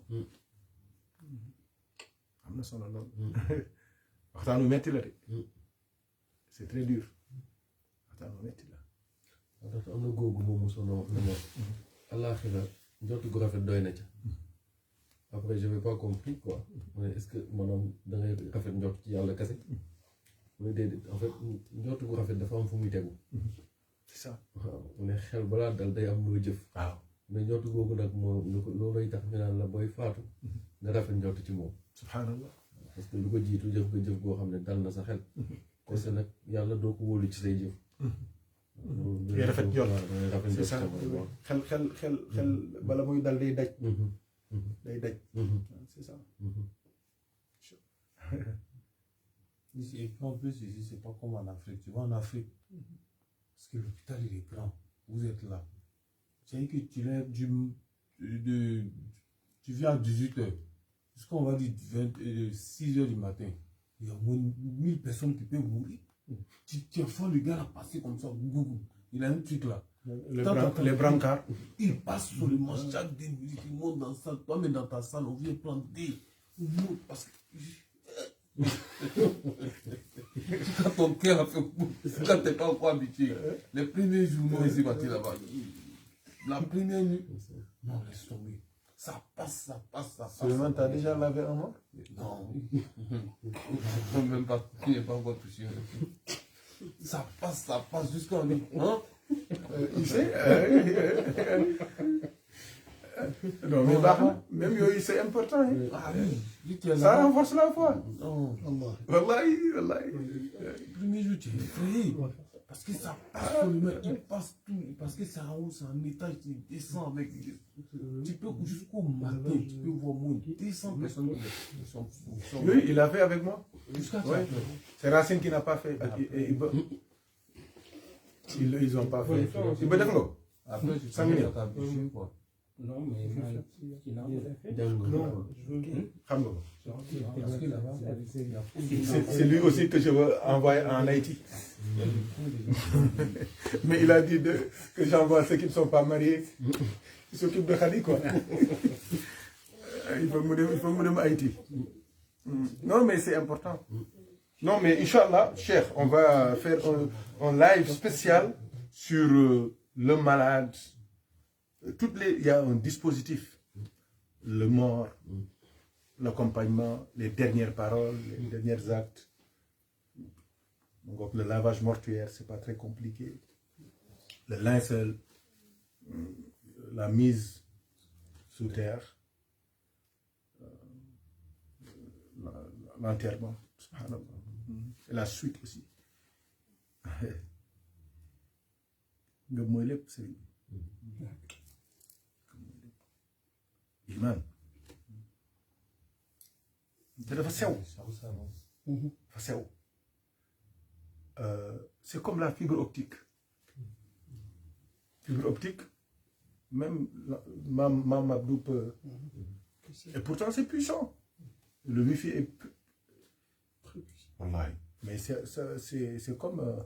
C'est très dur. Attends, on est là. ndax am na góor gu moom mosoon na wax ne ma àllaaxira njortu gu rafet doy na ca après je n'avais pas compris quoi mais est-ce que maanaam da ngay rafet njort ci yàlla kese mu ne déedéet en fait njortu gu rafet dafa am fu muy tegu c'est ça waaw mu ne xel balaa dal day am loo jëf waaw mais njortu googu nag moo loolay tax ñu naan la booy faatu nga rafet njort ci moom subhanallah parce que lu ko jiitu jëf nga jëf goo xam ne dal na sa xel parce que nag yàlla doo ko wóolu ci say jëf ngay rafet njort c'est ça xel bala muy dal day daj day daj c'est ça Ici, et puis en plus ici c'est pas comme en Afrique, tu vois en Afrique parce que l'hôpital il est grand, vous êtes là, c'est que tu lèves tu viens à 18h jusqu'à on va dire 6h du matin, il y a moins de 1000 personnes qui peuvent mourir. Tu vois le gars là passer comme ça, il a un truc là. Les brancards. Il passe sur le manche chaque 10 minutes, il monte dans la salle. Toi, mais dans ta salle, on vient prendre des. On monte parce que. Quand ton cœur a fait. Quand t'es pas encore habitué. Les premiers jours, nous, ici, partis là-bas. La première nuit, non, laisse tomber. Ça passe. Seulement, t'as déjà lavé un mort? Non. Même pas, tu n'es pas encore touché. Ça passe jusqu'à lui. Hein? Il sait. Non, mais même yo, c'est important. Hein. Ah oui. Ça renforce la foi. Non. Wallahi. Le premier jour, tu es effrayé. Parce que ça passe sur le mec, il passe tout. Parce que c'est en haut, c'est un étage, tu descends avec. Tu peux jusqu'au matin, tu peux voir moins de 200 personnes qui sont. Oui, il a fait avec moi. Jusqu'à Ouais. C'est Racine qui n'a pas fait. Ils n'ont pas fait. Il peut dire après, tu Cinq minutes. t'habitues, quoi. Non, mais non je veux. Parce que là-bas, C'est lui aussi que je veux envoyer en Haïti. Mais il a dit que j'envoie ceux qui ne sont pas mariés. Ils s'occupent de Khadi, quoi. Il faut me donner Haïti. Non, mais c'est important. Non, mais Inch'Allah, cher, on va faire un live spécial sur le malade. Il y a un dispositif. Le mort, l'accompagnement, les dernières paroles, les derniers actes. Donc, le lavage mortuaire, c'est pas très compliqué. Le linceul, la mise sous terre, l'enterrement, et la suite aussi. Iman. C'est comme la fibre optique. Fibre optique, même Mam Abdou peut. Et pourtant, c'est puissant. Le Wi-Fi est puissant. Mais c'est comme.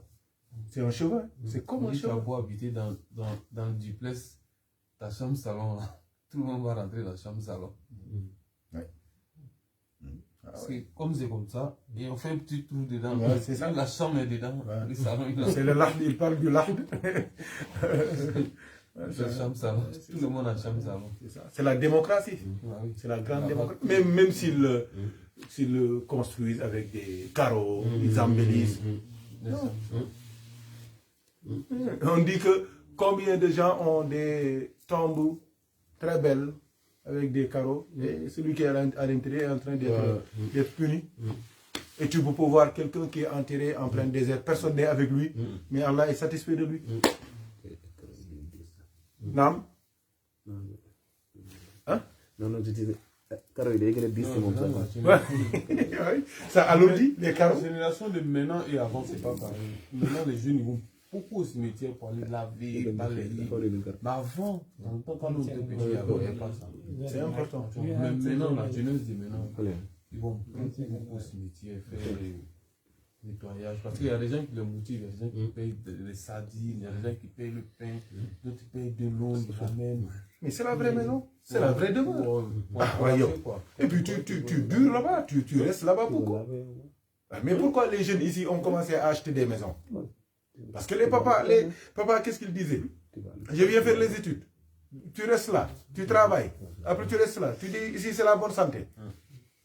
C'est un cheval. C'est comme un tu vas cheval. beau habiter dans le duplex, ta chambre salon, là, tout le monde va rentrer dans la chambre salon. Ouais. Parce que comme c'est comme ça, et on fait un petit trou dedans. Ouais, c'est ça. La chambre est dedans. Ouais. Le salon est là. C'est le lard, il parle du lard. La chambre salon. Tout le monde a chambre salon. C'est la démocratie. Ah oui. C'est la grande démocratie. Même s'ils le construisent avec des carreaux, ils embellissent. On dit que combien de gens ont des tombes très belles avec des carreaux et celui qui est à l'intérieur est en train d'être puni. Et tu peux voir quelqu'un qui est enterré en plein désert, personne n'est avec lui, mais Allah est satisfait de lui. Non? Hein? Non, je disais, carreaux, il est dit c'est mon ça. Ouais. Ça alourdit les La carreaux. génération de maintenant et avant, c'est pas pareil. Maintenant, les jeunes, ils vont beaucoup au cimetière pour aller laver, balayer. Mais avant, dans le temps, quand nous étions petits, il n'y avait pas ça. C'est important. Mais maintenant, la jeunesse de maintenant, ils vont beaucoup au cimetière faire les nettoyages. Parce qu'il y a des gens qui le motivent, il y a des gens qui payent les sardines, il y a des gens qui payent le pain, d'autres qui payent de l'eau, ils ramènent. Mais c'est la vraie maison. C'est la vraie demeure. Pour quoi. Et puis tu bures là-bas, tu restes là-bas beaucoup. Mais pourquoi les jeunes ici ont commencé à acheter des maisons? Parce que les papas, qu'est-ce qu'ils disaient? Je viens faire les études. Tu restes là, tu travailles. Après, tu restes là. Tu dis, ici, c'est la bonne santé.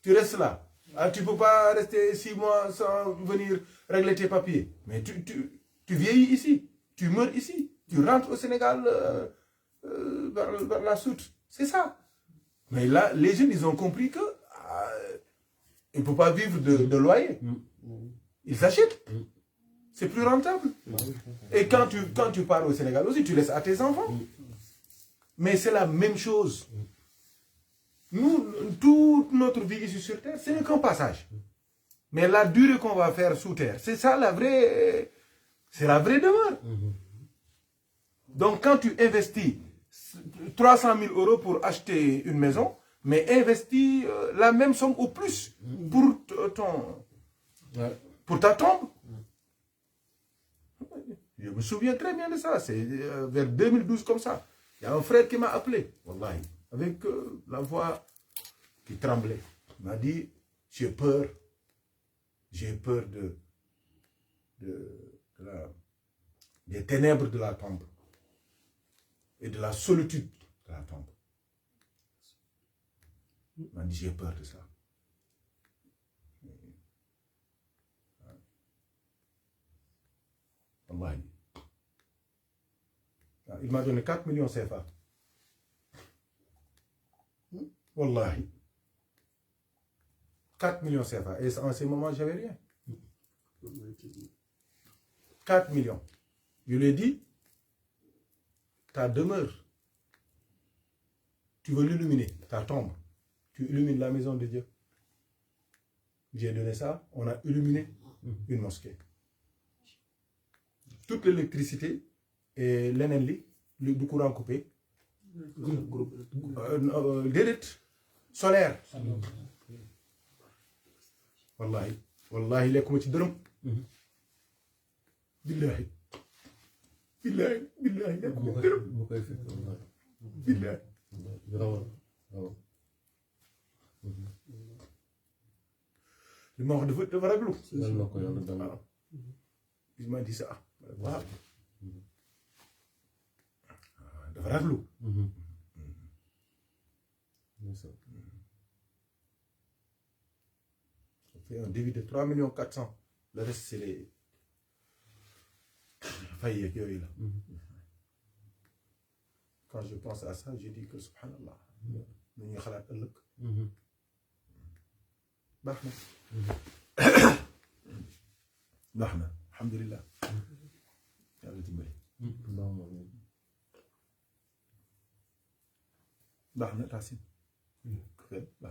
Tu restes là. Ah, tu ne peux pas rester 6 mois sans venir régler tes papiers. Mais tu vieillis ici. Tu meurs ici. Tu rentres au Sénégal vers la soute. C'est ça. Mais là, les jeunes, ils ont compris que ils ne peuvent pas vivre de loyer. Ils s'achètent. C'est plus rentable. Et quand tu pars au Sénégal aussi, tu laisses à tes enfants. Mais c'est la même chose. Nous, toute notre vie ici sur Terre, ce n'est qu'un passage. Mais la durée qu'on va faire sous terre, c'est ça la vraie... C'est la vraie demeure. Donc quand tu investis 300 000 euros pour acheter une maison, mais investis la même somme ou plus pour ta tombe. Je me souviens très bien de ça. C'est vers 2012 comme ça. Il y a un frère qui m'a appelé, wallahi, avec la voix qui tremblait. Il m'a dit, j'ai peur des ténèbres de la tombe et de la solitude de la tombe. Il m'a dit, j'ai peur de ça. Wallahi. Il m'a donné 4 millions CFA. Wallahi. 4 millions CFA. Et en ce moment, je n'avais rien. 4 millions. Je lui ai dit, ta demeure, tu veux l'illuminer, ta tombe. Tu illumines la maison de Dieu. J'ai donné ça, on a illuminé une mosquée. Toute l'électricité et l'ENELI, du courant coupé, solaire. Wallahi, wallahi, les commis de l'homme. Billahi. Billahi, billahi, les commis de l'homme. Billahi. Le mort de Varaglou. Il m'a dit ça. Wow. De Varaglou. Ça fait un débit de 3 400 000. Le reste, c'est les failles qui là. Quand je pense à ça, je dis que subhanallah, nous avons fait le Bahna. Bahna. Alhamdulillah. Yàlla dimbali. Baax na Tacine. Baax na.